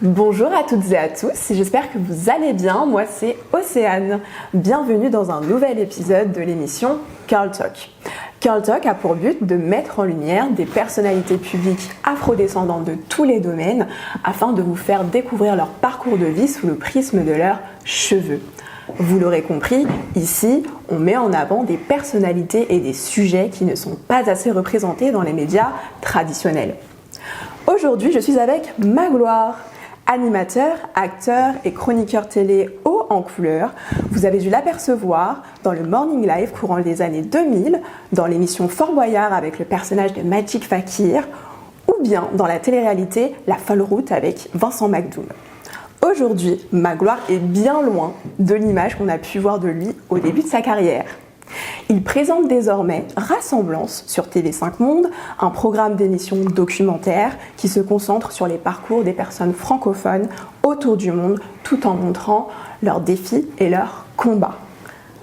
Bonjour à toutes et à tous, j'espère que vous allez bien, moi c'est Océane. Bienvenue dans un nouvel épisode de l'émission Curl Talk. Curl Talk a pour but de mettre en lumière des personnalités publiques afrodescendantes de tous les domaines afin de vous faire découvrir leur parcours de vie sous le prisme de leurs cheveux. Vous l'aurez compris, ici, on met en avant des personnalités et des sujets qui ne sont pas assez représentés dans les médias traditionnels. Aujourd'hui, je suis avec Magloire. Animateur, acteur et chroniqueur télé haut en couleur, vous avez dû l'apercevoir dans le Morning Live courant les années 2000, dans l'émission Fort Boyard avec le personnage de Magic Fakir, ou bien dans la télé-réalité La Folle Route avec Vincent McDoom. Aujourd'hui, Magloire est bien loin de l'image qu'on a pu voir de lui au début de sa carrière. Il présente désormais Rassemblance sur TV5 Monde, un programme d'émission documentaire qui se concentre sur les parcours des personnes francophones autour du monde tout en montrant leurs défis et leurs combats.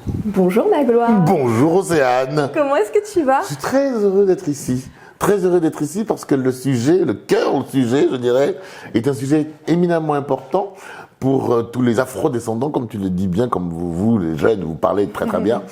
Bonjour Magloire. Bonjour Océane. Comment est-ce que tu vas? Je suis très heureux d'être ici. Très heureux d'être ici parce que le sujet, le sujet, je dirais, est un sujet éminemment important pour tous les afro-descendants, comme tu le dis bien, comme vous les jeunes, vous parlez très très bien.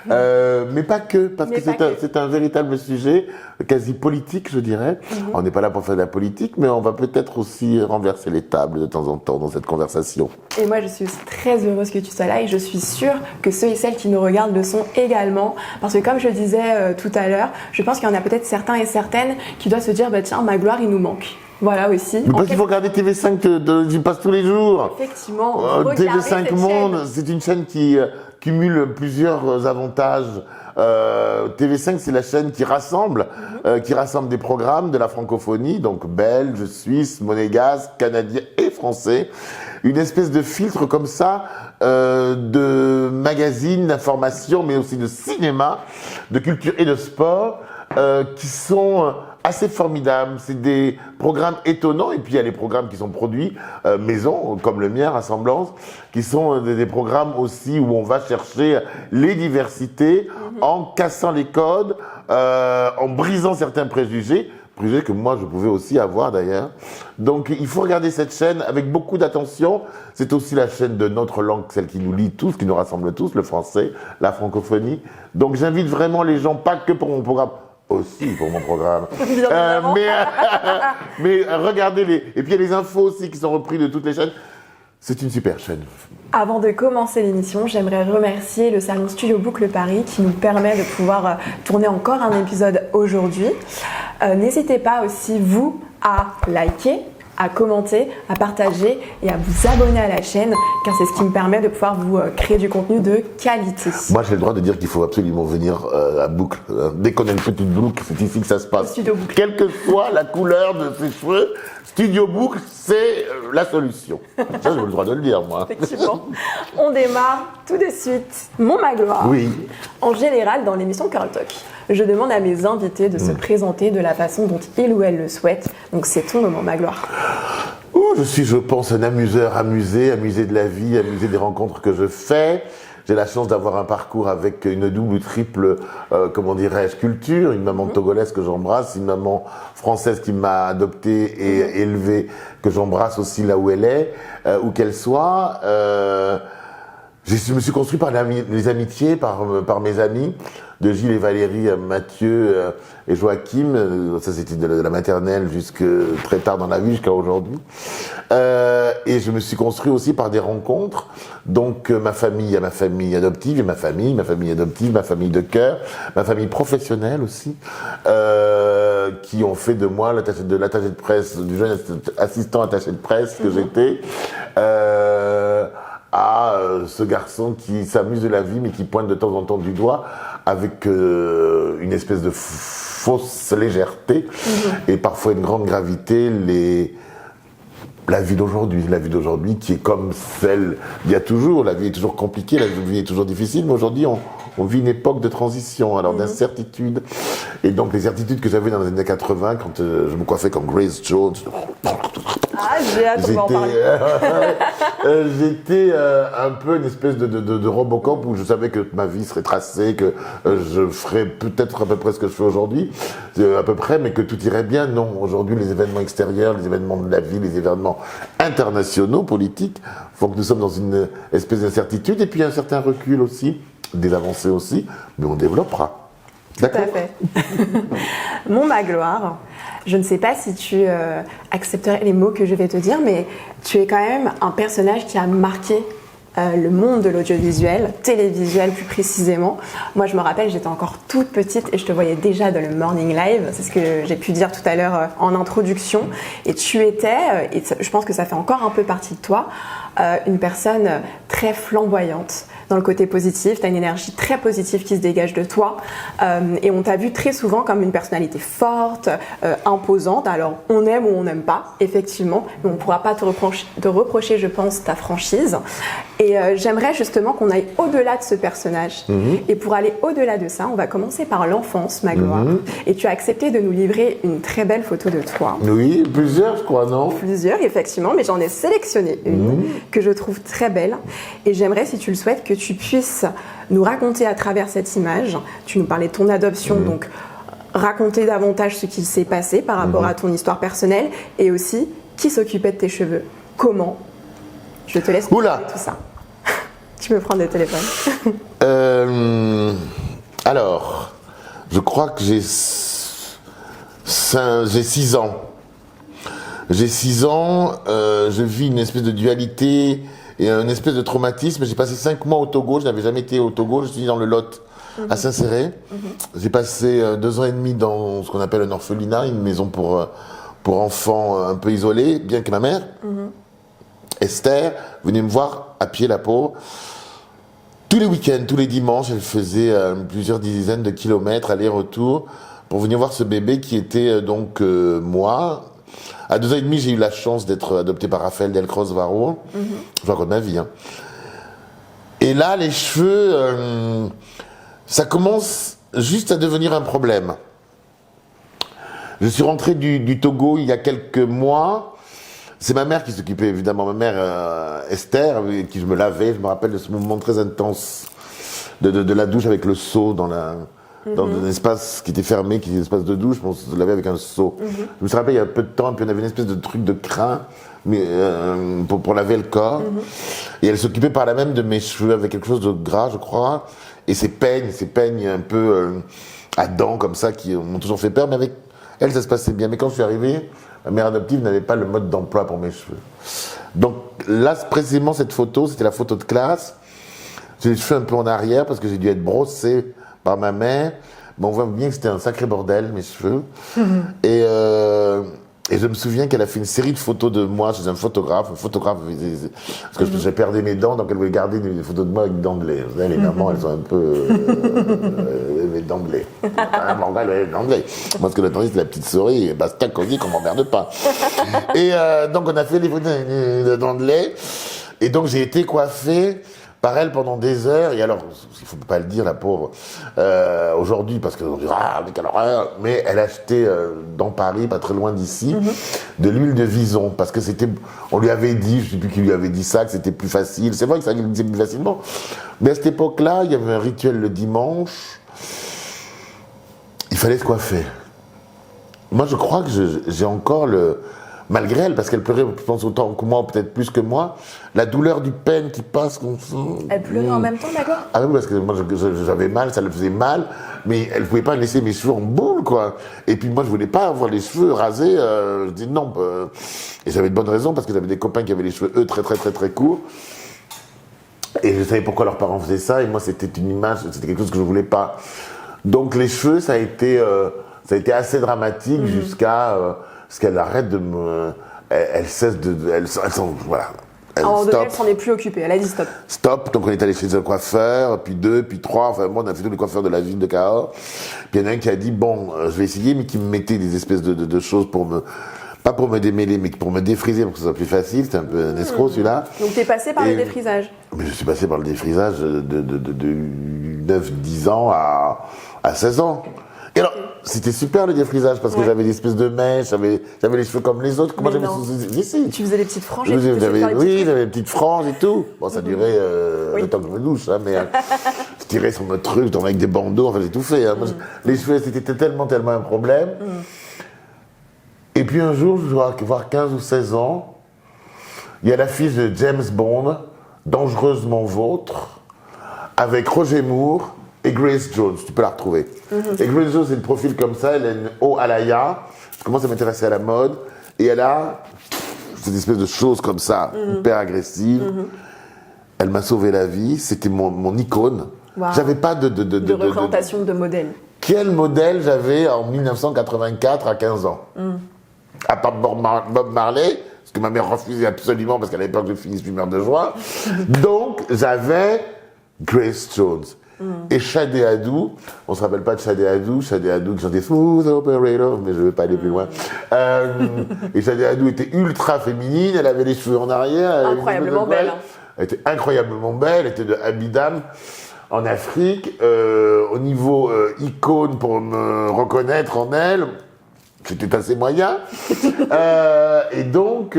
Mais pas que, parce que c'est un véritable sujet, quasi politique, je dirais. On n'est pas là pour faire de la politique, mais on va peut-être aussi renverser les tables de temps en temps dans cette conversation. Et moi, je suis aussi très heureuse que tu sois là et je suis sûre que ceux et celles qui nous regardent le sont également. Parce que comme je disais tout à l'heure, je pense qu'il y en a peut-être certains et certaines qui doivent se dire, bah tiens, Magloire, il nous manque. Voilà aussi. Mais parce qu'il faut regarder TV5, j'y passe tous les jours. Effectivement. TV5 Monde, c'est une chaîne qui cumule plusieurs avantages. TV5, c'est la chaîne qui rassemble des programmes de la francophonie, donc belge, suisse, monégasque, canadien et français. Une espèce de filtre comme ça, de magazines, d'information, mais aussi de cinéma, de culture et de sport, qui sont assez formidables. C'est des programmes étonnants, et puis il y a les programmes qui sont produits maison, comme le mien, Rassemblance, qui sont des programmes aussi où on va chercher les diversités en cassant les codes, en brisant certains préjugés que moi je pouvais aussi avoir d'ailleurs. Donc il faut regarder cette chaîne avec beaucoup d'attention. C'est aussi la chaîne de notre langue, celle qui nous lie tous, qui nous rassemble tous, le français, la francophonie. Donc j'invite vraiment les gens, pas que pour mon programme, aussi pour mon programme. Mais regardez-les. Et puis il y a les infos aussi qui sont reprises de toutes les chaînes. C'est une super chaîne. Avant de commencer l'émission, j'aimerais remercier le salon Studio Boucle Paris qui nous permet de pouvoir tourner encore un épisode aujourd'hui. N'hésitez pas aussi, vous, à liker, à commenter, à partager et à vous abonner à la chaîne, car c'est ce qui me permet de pouvoir vous créer du contenu de qualité. Moi, j'ai le droit de dire qu'il faut absolument venir à Boucle. Dès qu'on a une petite boucle, c'est ici que ça se passe. Studio Boucle. Quelle que soit la couleur de ses cheveux, Studio Boucle, c'est la solution. Ça, j'ai le droit de le dire, moi. Effectivement. On démarre tout de suite. Mon Magloire. Oui. En général, dans l'émission Curl Talk, je demande à mes invités de se présenter de la façon dont il ou elle le souhaite. Donc c'est ton moment, Magloire. Je suis, je pense, un amuseur amusé de la vie, amusé des rencontres que je fais. J'ai la chance d'avoir un parcours avec une double ou triple, comment dirais-je, culture. Une maman togolaise que j'embrasse, une maman française qui m'a adopté et élevé, que j'embrasse aussi là où elle est, où qu'elle soit. Je me suis construit par les amitiés, par mes amis, de Gilles et Valérie, Mathieu et Joachim. Ça, c'était de la maternelle jusque très tard dans la vie, jusqu'à aujourd'hui. Et je me suis construit aussi par des rencontres. Donc, ma famille adoptive, et ma famille adoptive, ma famille de cœur, ma famille professionnelle aussi, qui ont fait de moi l'attaché de presse, du jeune assistant attaché de presse que j'étais, à ce garçon qui s'amuse de la vie mais qui pointe de temps en temps du doigt avec une espèce de fausse légèreté et parfois une grande gravité la vie d'aujourd'hui qui est comme celle d'il y a toujours. La vie est toujours compliquée, la vie est toujours difficile, mais aujourd'hui on vit une époque de transition, alors d'incertitude. Et donc les certitudes que j'avais dans les années 80 quand je me coiffais comme Grace Jones, Ah, j'ai hâte, on va en parler. J'étais un peu une espèce de Robocop où je savais que ma vie serait tracée, que je ferais peut-être à peu près ce que je fais aujourd'hui, à peu près, mais que tout irait bien. Non, aujourd'hui, les événements extérieurs, les événements de la vie, les événements internationaux, politiques, font que nous sommes dans une espèce d'incertitude et puis un certain recul aussi, des avancées aussi, mais on développera. D'accord ? Tout à fait. Mon Magloire, je ne sais pas si tu accepterais les mots que je vais te dire, mais tu es quand même un personnage qui a marqué le monde de l'audiovisuel, télévisuel plus précisément. Moi, je me rappelle, j'étais encore toute petite et je te voyais déjà dans le Morning Live, c'est ce que j'ai pu dire tout à l'heure en introduction. Et tu étais, et je pense que ça fait encore un peu partie de toi, une personne très flamboyante. Dans le côté positif, tu as une énergie très positive qui se dégage de toi et on t'a vu très souvent comme une personnalité forte, imposante. Alors on aime ou on n'aime pas, effectivement, mais on ne pourra pas te reprocher, je pense, ta franchise. Et j'aimerais justement qu'on aille au-delà de ce personnage. Et pour aller au-delà de ça, on va commencer par l'enfance, Magloire. Et tu as accepté de nous livrer une très belle photo de toi. Oui, plusieurs, je crois, non ? Plusieurs, effectivement, mais j'en ai sélectionné une que je trouve très belle. Et j'aimerais, si tu le souhaites, que tu puisses nous raconter à travers cette image. Tu nous parlais de ton adoption, donc raconter davantage ce qui s'est passé par rapport à ton histoire personnelle et aussi qui s'occupait de tes cheveux. Comment ? Je te laisse tout ça. Tu peux prendre le téléphone. Alors, je crois que j'ai 6 ans. J'ai 6 ans, je vis une espèce de dualité et une espèce de traumatisme. J'ai passé 5 mois au Togo, je n'avais jamais été au Togo, je suis dans le Lot, à Saint-Céré. J'ai passé 2 ans et demi dans ce qu'on appelle un orphelinat, une maison pour enfants un peu isolés, bien que ma mère, Esther, venait me voir à pied, la pauvre. Tous les week-ends, tous les dimanches, elle faisait plusieurs dizaines de kilomètres aller-retour pour venir voir ce bébé qui était donc moi. À 2 ans et demi, j'ai eu la chance d'être adopté par Raphaël Delcros Varro. Je raconte ma vie. Et là, les cheveux, ça commence juste à devenir un problème. Je suis rentré du Togo il y a quelques mois. C'est ma mère qui s'occupait, évidemment, ma mère Esther, avec qui je me lavais. Je me rappelle de ce moment très intense de la douche avec le seau dans un espace qui était fermé, qui était un espace de douche, on se lavait avec un seau. Je me suis rappelé il y a peu de temps, puis on avait une espèce de truc de crin mais, pour laver le corps. Et elle s'occupait par là même de mes cheveux avec quelque chose de gras, je crois. Et ces peignes un peu à dents comme ça qui m'ont toujours fait peur, mais avec elle, ça se passait bien. Mais quand je suis arrivé, ma mère adoptive n'avait pas le mode d'emploi pour mes cheveux. Donc là, précisément, cette photo, c'était la photo de classe. J'ai les cheveux un peu en arrière parce que j'ai dû être brossé par ma mère. Mais on voit bien que c'était un sacré bordel, mes cheveux. Et je me souviens qu'elle a fait une série de photos de moi chez un photographe. Parce que j'ai perdu mes dents, donc elle voulait garder des photos de moi avec des dents de lait. Vous savez, les mamans, elles sont un peu... les dents de lait. Les dents de lait. Moi, ce que j'attendais, c'était la petite souris. Basta, qu'on dit qu'on m'emmerde pas. Et donc, on a fait des photos de dents de lait. Et donc, j'ai été coiffé par elle pendant des heures, et alors, il faut pas le dire, la pauvre, aujourd'hui, parce qu'on dit, ah, mais quelle horreur, mais elle achetait dans Paris, pas très loin d'ici, de l'huile de vison, parce que c'était, on lui avait dit, je sais plus qui lui avait dit ça, que c'était plus facile, c'est vrai que ça lui disait plus facilement, mais à cette époque-là, il y avait un rituel le dimanche, il fallait se coiffer. Moi, je crois que j'ai encore malgré elle, parce qu'elle pleurait, je pense, autant que moi, peut-être plus que moi, la douleur du peine qui passe comme ça. Elle pleurait en même temps, d'accord ? Ah oui, parce que moi, j'avais mal, ça le faisait mal, mais elle ne pouvait pas laisser mes cheveux en boule, quoi. Et puis moi, je voulais pas avoir les cheveux rasés, je dis non. Et j'avais de bonnes raisons, parce que j'avais des copains qui avaient les cheveux, eux, très, très, très, très courts. Et je savais pourquoi leurs parents faisaient ça, et moi, c'était une image, c'était quelque chose que je voulais pas. Donc les cheveux, ça a été assez dramatique jusqu'à ce qu'elle arrête de me... Elle cesse de... voilà. Alors, elle s'en est plus occupée, elle a dit stop. Stop, donc on est allé chez un coiffeur, puis 2, puis 3, enfin moi on a fait tous les coiffeurs de la ville de Cahors. Puis il y en a un qui a dit, bon, je vais essayer, mais qui me mettait des espèces de choses pour me... Pas pour me démêler, mais pour me défriser, pour que ce soit plus facile. C'était un peu un escroc, celui-là. Donc t'es passé par le défrisage. Mais je suis passé par le défrisage de 9-10 ans à 16 ans. Et alors, c'était super le défrisage parce que j'avais des espèces de mèches, j'avais les cheveux comme les autres. Comment j'avais ici. Tu faisais les petites franges j'avais les petites franges et tout. Bon, ça durait le temps que je me douche, hein, mais je tirais sur notre truc, avec des bandeaux, enfin j'ai tout fait. Hein. Moi, les cheveux, c'était tellement un problème. Et puis un jour, je dois avoir 15 ou 16 ans, il y a l'affiche de James Bond, Dangereusement Vôtre, avec Roger Moore et Grace Jones, tu peux la retrouver. Et Grace Jones, c'est le profil comme ça, elle a une haut alaya, je commence à m'intéresser à la mode, et elle a cette espèce de chose comme ça, hyper agressive. Elle m'a sauvé la vie, c'était mon icône. Wow. J'avais pas de représentation de modèle. Quel modèle j'avais en 1984 à 15 ans À part Bob Marley, parce que ma mère refusait absolument parce qu'elle avait peur que je finisse fumeur de joie. Donc, j'avais Grace Jones. Et Shadé Hadou, on se rappelle pas de Shadé Hadou qui chantait Smooth Operator, mais je vais pas aller plus loin. Et Shadé Hadou était ultra féminine, elle avait les cheveux en arrière. Incroyablement belle. Elle était incroyablement belle, elle était de Abidjan, en Afrique. Au niveau icône pour me reconnaître en elle, c'était assez moyen. Et donc,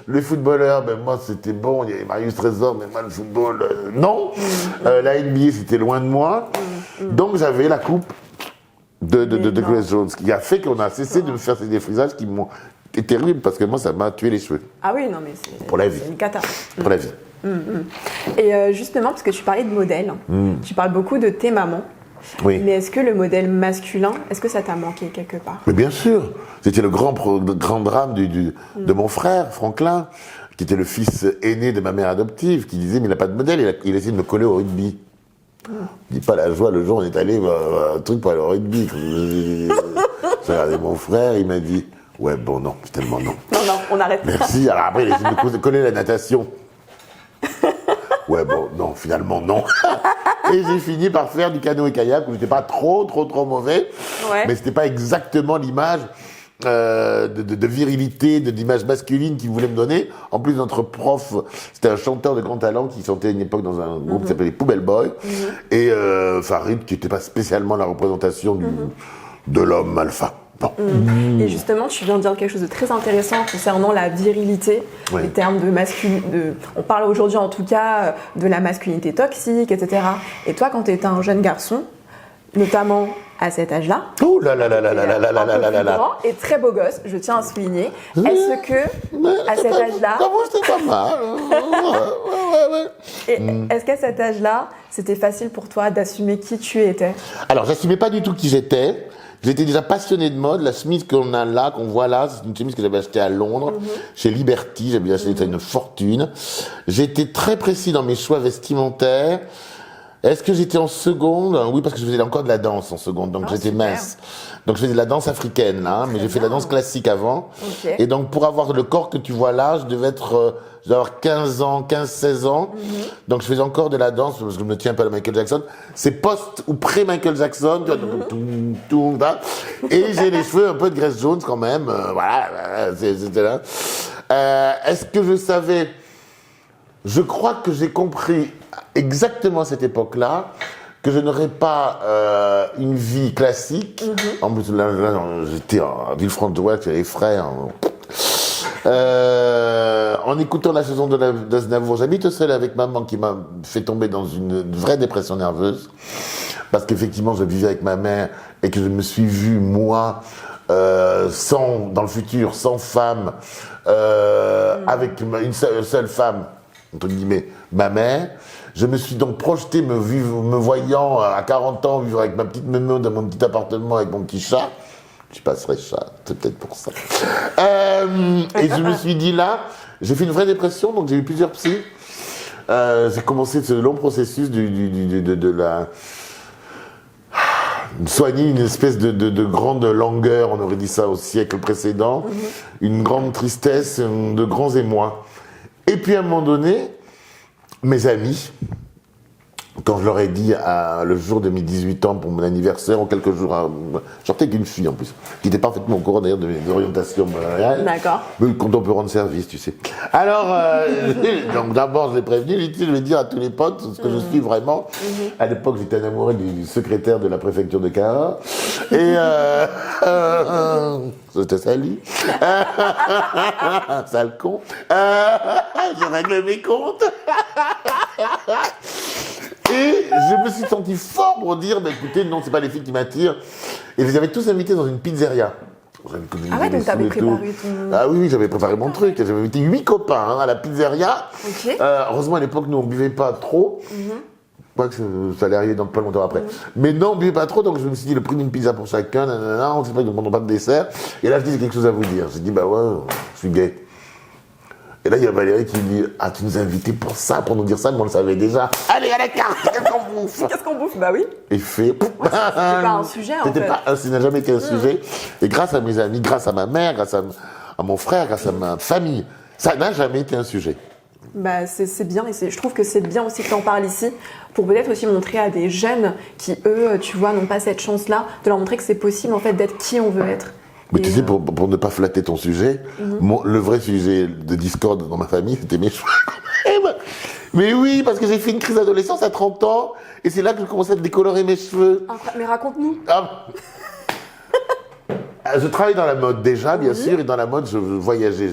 les footballeurs, ben moi c'était bon, il y avait Marius Trésor, mais moi le football, non. La NBA c'était loin de moi. Donc j'avais la coupe de Grace Jones, qui a fait qu'on a cessé de me faire ces défrisages qui m'ont été terribles, parce que moi ça m'a tué les cheveux. Ah oui, non mais c'est une cata. Pour la vie. Et justement, parce que tu parlais de modèle, tu parles beaucoup de tes mamans. Oui. Mais est-ce que le modèle masculin, est-ce que ça t'a manqué quelque part? Mais bien sûr, c'était le grand drame de mon frère, Franklin, qui était le fils aîné de ma mère adoptive, qui disait mais il n'a pas de modèle, il a essayé de me coller au rugby. Je dis pas la joie, le jour où on est allé un truc pour aller au rugby. J'ai regardé mon frère, il m'a dit ouais bon non, finalement non. Non, on arrête. Merci, alors après il a essayé de me coller la natation. Ouais bon non, finalement non. Et j'ai fini par faire du canoë-kayak où j'étais pas trop mauvais, mais c'était pas exactement l'image de virilité, d'image masculine qu'il voulait me donner. En plus, notre prof, c'était un chanteur de grand talent qui chantait à une époque dans un groupe qui s'appelait les Poubelle Boys, et Farid, qui n'était pas spécialement la représentation de l'homme alpha. Non. Et justement, tu viens de dire quelque chose de très intéressant concernant la virilité, les termes de masculinité. On parle aujourd'hui en tout cas de la masculinité toxique, etc. Et toi, quand tu étais un jeune garçon, notamment à cet âge-là, oh là là là là là là là là là là là, et très beau gosse, je tiens à souligner. Est-ce que à cet âge-là, c'était pas mal. Et est-ce qu'à cet âge-là, c'était facile pour toi d'assumer qui tu étais? Alors, j'assumais pas du tout qui j'étais. J'étais déjà passionné de mode. La chemise qu'on voit là, c'est une chemise que j'avais achetée à Londres, chez Liberty. J'avais acheté une fortune. J'étais très précis dans mes choix vestimentaires. Est-ce que j'étais en seconde? Oui, parce que je faisais encore de la danse en seconde, donc j'étais mince. Donc je faisais de la danse africaine, là, mais j'ai fait de la danse classique avant. Et donc pour avoir le corps que tu vois là, je devais avoir 15 ans, 15-16 ans. Donc je faisais encore de la danse, parce que je me tiens un peu à Michael Jackson. C'est post ou pré-Michael Jackson, tu vois, et j'ai les cheveux un peu de Grace Jones quand même, voilà, c'était là. Est-ce que je savais? Je crois que j'ai compris exactement à cette époque-là que je n'aurais pas une vie classique. En plus, là j'étais à Villefranche-de-Ouest, j'avais les frères. En écoutant la chanson d'Aznavour, j'habite seul avec maman qui m'a fait tomber dans une vraie dépression nerveuse. Parce qu'effectivement, je vivais avec ma mère et que je me suis vu, moi, dans le futur, sans femme, avec une seule femme, entre guillemets, ma mère. Je me suis donc projeté, me voyant à 40 ans, vivre avec ma petite mémé dans mon petit appartement avec mon petit chat. Je passerai chat, c'est peut-être pour ça. Et je me suis dit là, j'ai fait une vraie dépression, donc j'ai eu plusieurs psys. J'ai commencé ce long processus de soigner une espèce de grande langueur, on aurait dit ça au siècle précédent, une grande tristesse, de grands émois. Et puis à un moment donné, mes amis, quand je leur ai dit le jour de mes 18 ans pour mon anniversaire, ou quelques jours, je sortais avec une fille en plus, qui était parfaitement au courant d'ailleurs de mes orientations mariales. D'accord. Mais quand on peut rendre service, tu sais. Alors, donc d'abord je l'ai prévenu, j'ai dit, je vais dire à tous les potes ce que je suis vraiment. À l'époque, j'étais un amoureux du secrétaire de la préfecture de Cahors. Et c'était sali. Sale con. Je règle mes comptes. Et je me suis senti fort pour dire, bah, écoutez, non, c'est pas les filles qui m'attirent. Et je les avais tous invités dans une pizzeria. Ah ouais, donc t'avais préparé ton... Ah oui, j'avais préparé mon truc. J'avais invité 8 copains à la pizzeria. Ok. Heureusement, à l'époque, nous, on buvait pas trop. Pas que ça allait arriver dans pas longtemps après. Mais non, on buvait pas trop, donc je me suis dit, le prix d'une pizza pour chacun, nanana, on sait pas, ils ne demandons pas de dessert. Et là, je dis, j'ai quelque chose à vous dire. J'ai dit, bah ouais, je suis gay. Et là, il y a Valérie qui me dit, ah, tu nous as invités pour ça, pour nous dire ça, mais on le savait déjà. Allez, à la carte, qu'est-ce qu'on bouffe? Qu'est-ce qu'on bouffe? Bah oui. Et fait. C'était pas un sujet, en fait. Ça n'a jamais été un sujet. Et grâce à mes amis, grâce à ma mère, grâce à mon frère, grâce à ma famille, ça n'a jamais été un sujet. Bah, c'est bien, et je trouve que c'est bien aussi que tu en parles ici, pour peut-être aussi montrer à des jeunes qui, eux, tu vois, n'ont pas cette chance-là, de leur montrer que c'est possible, en fait, d'être qui on veut être. Mais tu sais, pour ne pas flatter ton sujet, le vrai sujet de discorde dans ma famille, c'était mes cheveux. Mais oui, parce que j'ai fait une crise d'adolescence à 30 ans, et c'est là que je commençais à décolorer mes cheveux. Mais raconte-nous. Je travaille dans la mode déjà, bien sûr, et dans la mode, je voyageais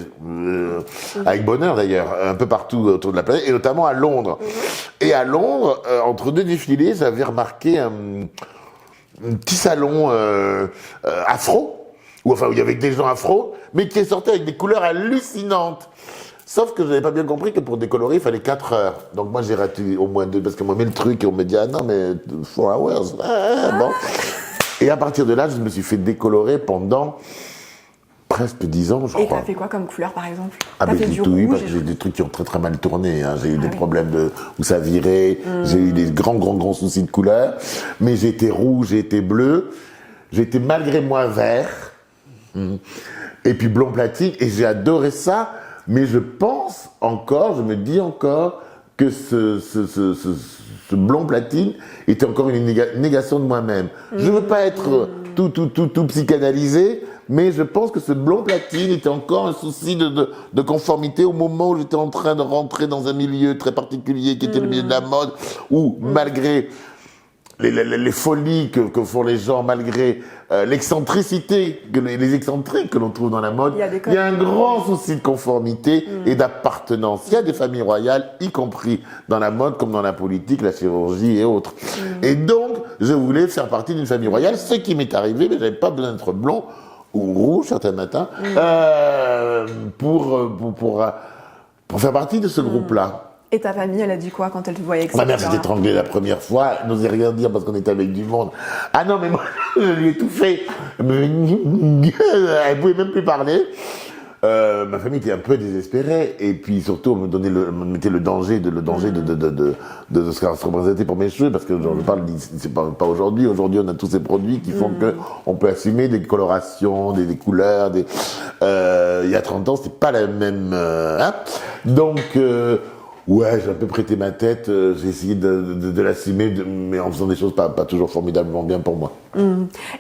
avec bonheur d'ailleurs, un peu partout autour de la planète, et notamment à Londres. Et à Londres, entre deux défilés, j'avais remarqué un petit salon afro, où il y avait des gens afro, mais qui sortaient avec des couleurs hallucinantes. Sauf que je n'avais pas bien compris que pour décolorer, il fallait 4 heures. Donc moi, j'ai raté au moins 2, parce qu'on m'a mis le truc et on me dit, ah non, mais 4 hours. Bon. Et à partir de là, je me suis fait décolorer pendant presque 10 ans, je crois. Et t'as fait quoi comme couleur, par exemple? Ah ben j'ai tout eu, parce que j'ai des trucs qui ont très très mal tourné. Hein. J'ai eu des problèmes où ça virait, j'ai eu des grands soucis de couleur. Mais j'ai été rouge, j'ai été bleu, j'ai été malgré moi vert, et puis blond platine, et j'ai adoré ça. Mais je pense encore, je me dis encore, que ce blond platine était encore une négation de moi-même. Je veux pas être tout psychanalysé, mais je pense que ce blond platine était encore un souci de conformité au moment où j'étais en train de rentrer dans un milieu très particulier qui était le milieu de la mode, où malgré les folies que font les gens, malgré l'excentricité, les excentriques que l'on trouve dans la mode, il y a un grand souci de conformité et d'appartenance. Il y a des familles royales, y compris dans la mode, comme dans la politique, la chirurgie et autres. Et donc, je voulais faire partie d'une famille royale, ce qui m'est arrivé, mais j'avais pas besoin d'être blond ou rouge certains matins pour faire partie de ce groupe-là. Et ta famille, elle a dit quoi quand elle te voyait avec ça? Ma mère s'est étranglée la première fois, elle n'osait rien dire parce qu'on était avec du monde. Ah non, mais moi, je lui ai tout fait. Elle ne pouvait même plus parler. Ma famille était un peu désespérée. Et puis surtout, on me mettait le danger de ce que ça représentait pour mes cheveux. Parce que je parle, c'est pas aujourd'hui. Aujourd'hui, on a tous ces produits qui font qu'on peut assumer des colorations, des couleurs. Il y a 30 ans, c'était pas la même... Donc... ouais, j'ai un peu prêté ma tête, j'ai essayé de l'assumer, mais en faisant des choses pas toujours formidablement bien pour moi.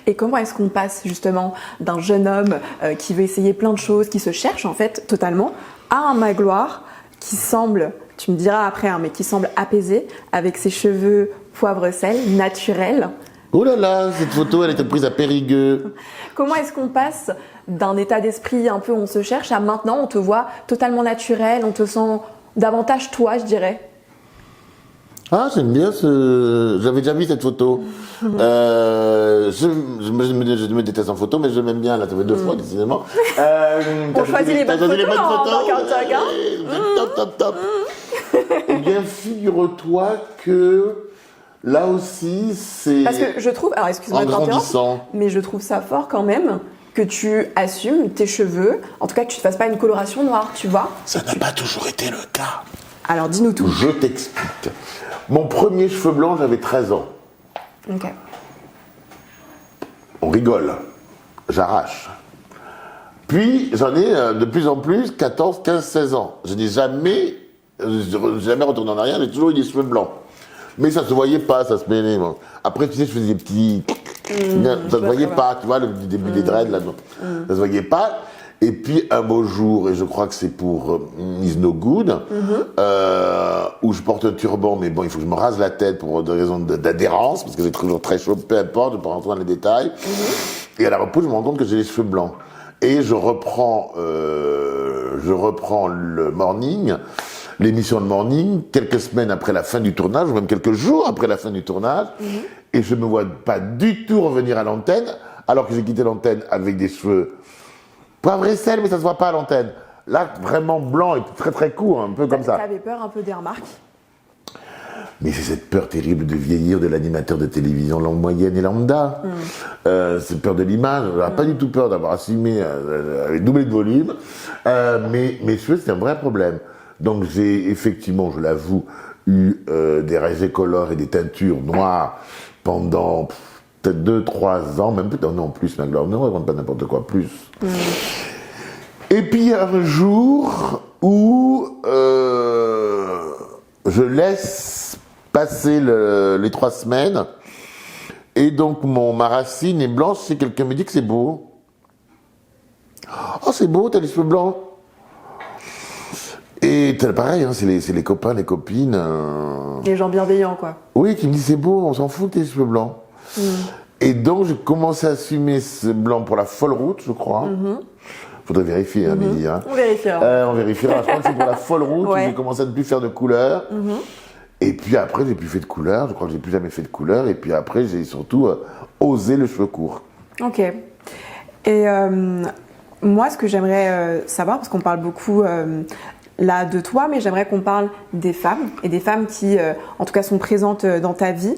Et comment est-ce qu'on passe justement d'un jeune homme qui veut essayer plein de choses, qui se cherche en fait totalement, à un Magloire qui semble, tu me diras après, mais qui semble apaisé, avec ses cheveux poivre-sel, naturels? Oh là là, cette photo, elle était prise à Périgueux. Comment est-ce qu'on passe d'un état d'esprit un peu on se cherche à maintenant on te voit totalement naturel, on te sent... davantage toi, je dirais. Ah, j'aime bien j'avais déjà vu cette photo. Je me déteste en photo, mais je m'aime bien, là, ça fait 2 fois, décidément. On choisit les bonnes photos dans Carl Talk, Top. Eh bien, figure-toi que là aussi, c'est... Parce que je trouve, alors excuse-moi de t'interrompre, mais je trouve ça fort quand même que tu assumes tes cheveux, en tout cas que tu ne te fasses pas une coloration noire, tu vois. Ça n'a pas toujours été le cas. Alors dis-nous tout. Je t'explique. Mon premier cheveu blanc, j'avais 13 ans. Ok. On rigole. J'arrache. Puis, j'en ai de plus en plus 14, 15, 16 ans. Je n'ai jamais retourné en arrière, j'ai toujours eu des cheveux blancs. Mais ça se voyait pas, ça se mêlait. Bon. Après, tu sais, je faisais des petits... ça se voyait pas, tu vois, le début des dreads, là, ça se voyait pas. Et puis, un beau jour, et je crois que c'est pour Is No Good, où je porte un turban, mais bon, il faut que je me rase la tête pour des raisons d'adhérence, parce que c'est toujours très chaud, peu importe, je ne vais pas rentrer dans les détails. Et à la repousse, je me rends compte que j'ai les cheveux blancs. Et je reprends le morning, l'émission de morning, quelques semaines après la fin du tournage, ou même quelques jours après la fin du tournage, et je me vois pas du tout revenir à l'antenne, alors que j'ai quitté l'antenne avec des cheveux poivre et sel, mais ça se voit pas à l'antenne. Là, vraiment blanc et très très court, un peu comme ça. T'avais peur un peu des remarques? Mais c'est cette peur terrible de vieillir de l'animateur de télévision moyenne et lambda. Cette peur de l'image. On n'a pas du tout peur d'avoir assumé avec doublé de volume. Mais mes cheveux, c'est un vrai problème. Donc j'ai effectivement, je l'avoue, eu des rayés color et des teintures noires pendant peut-être 2-3 ans, même peut-être non plus, Magloire, ne raconte pas n'importe quoi, plus. Et puis un jour où je laisse passer les 3 semaines, et donc ma racine est blanche, et quelqu'un me dit que c'est beau. Oh, c'est beau, t'as les cheveux blancs. Et pareil, hein, c'est les copains, les copines. Les gens bienveillants, quoi. Oui, qui me disent c'est beau, on s'en fout de tes cheveux blancs. Et donc, j'ai commencé à assumer ce blanc pour la folle route, je crois. Faudrait vérifier, hein, midi. Hein. On vérifiera. On vérifiera. Je crois que c'est pour la folle route où j'ai commencé à ne plus faire de couleurs. Et puis après, j'ai plus fait de couleurs. Je crois que j'ai plus jamais fait de couleurs. Et puis après, j'ai surtout osé le cheveu court. Ok. Et moi, ce que j'aimerais savoir, parce qu'on parle beaucoup là de toi, mais j'aimerais qu'on parle des femmes, et des femmes qui, en tout cas, sont présentes dans ta vie.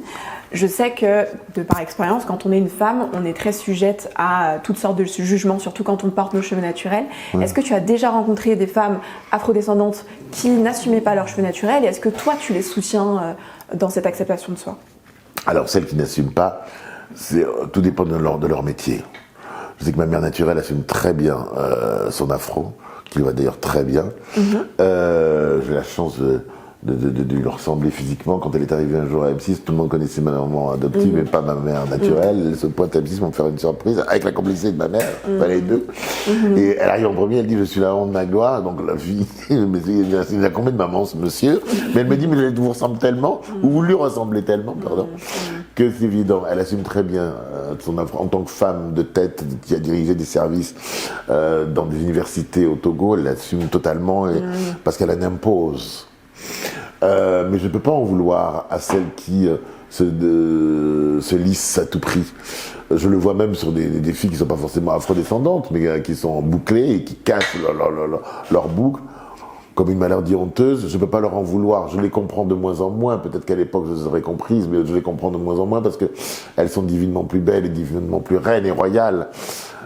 Je sais que, de par expérience, quand on est une femme, on est très sujette à toutes sortes de jugements, surtout quand on porte nos cheveux naturels. Est-ce que tu as déjà rencontré des femmes afrodescendantes qui n'assumaient pas leurs cheveux naturels, et est-ce que toi, tu les soutiens dans cette acceptation de soi? Alors, celles qui n'assument pas, tout dépend de leur métier. Je sais que ma mère naturelle assume très bien son afro, qui lui va d'ailleurs très bien. J'ai la chance de lui ressembler physiquement. Quand elle est arrivée un jour à M6, tout le monde connaissait ma maman adoptive, mais pas ma mère naturelle. Elle se pointe à M6 pour me faire une surprise, avec la complicité de ma mère, les deux. Et elle arrive en premier, elle dit « Je suis la honte de Magloire », donc la fille, il a combien de mamans ce monsieur? Mais elle me dit « Mais vous ressemblez tellement, ou vous lui ressemblez tellement, pardon, que c'est évident ». Elle assume très bien son afro en tant que femme de tête qui a dirigé des services dans des universités au Togo. Elle l'assume totalement, parce qu'elle en impose. Mais je ne peux pas en vouloir à celles qui se lissent à tout prix. Je le vois même sur des filles qui ne sont pas forcément afrodescendantes, mais qui sont bouclées et qui cachent leur boucle comme une maladie honteuse. Je ne peux pas leur en vouloir. Je les comprends de moins en moins. Peut-être qu'à l'époque, je les aurais comprises, mais je les comprends de moins en moins parce qu'elles sont divinement plus belles et divinement plus reines et royales.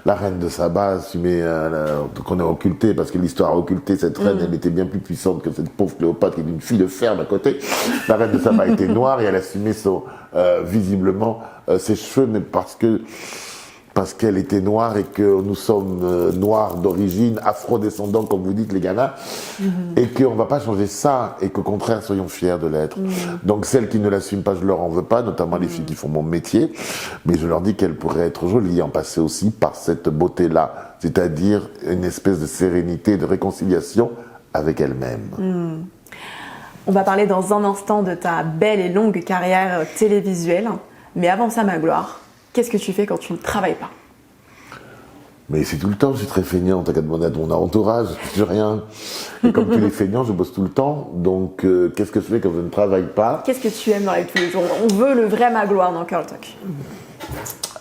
La reine de Saba, qu'on a occultée, parce que l'histoire a occulté cette reine, elle était bien plus puissante que cette pauvre Cléopâtre, qui est une fille de fer d'à côté. La reine de Saba était noire et elle assumait visiblement ses cheveux, mais parce qu'elle était noire et que nous sommes noirs d'origine, afro-descendants, comme vous dites les Ghana, et qu'on ne va pas changer ça, et qu'au contraire, soyons fiers de l'être. Donc celles qui ne l'assument pas, je leur en veux pas, notamment les filles qui font mon métier, mais je leur dis qu'elles pourraient être jolies, en passer aussi par cette beauté-là, c'est-à-dire une espèce de sérénité, de réconciliation avec elles-mêmes. On va parler dans un instant de ta belle et longue carrière télévisuelle, mais avant ça, Magloire, qu'est-ce que tu fais quand tu ne travailles pas? Mais c'est tout le temps, je suis très feignant, t'as qu'à demander à mon entourage, je fais rien. Et comme tous les feignants, je bosse tout le temps, donc qu'est-ce que je fais quand je ne travaille pas? Qu'est-ce que tu aimes dans la vie de tous les jours? On veut le vrai Magloire dans Curl Talk.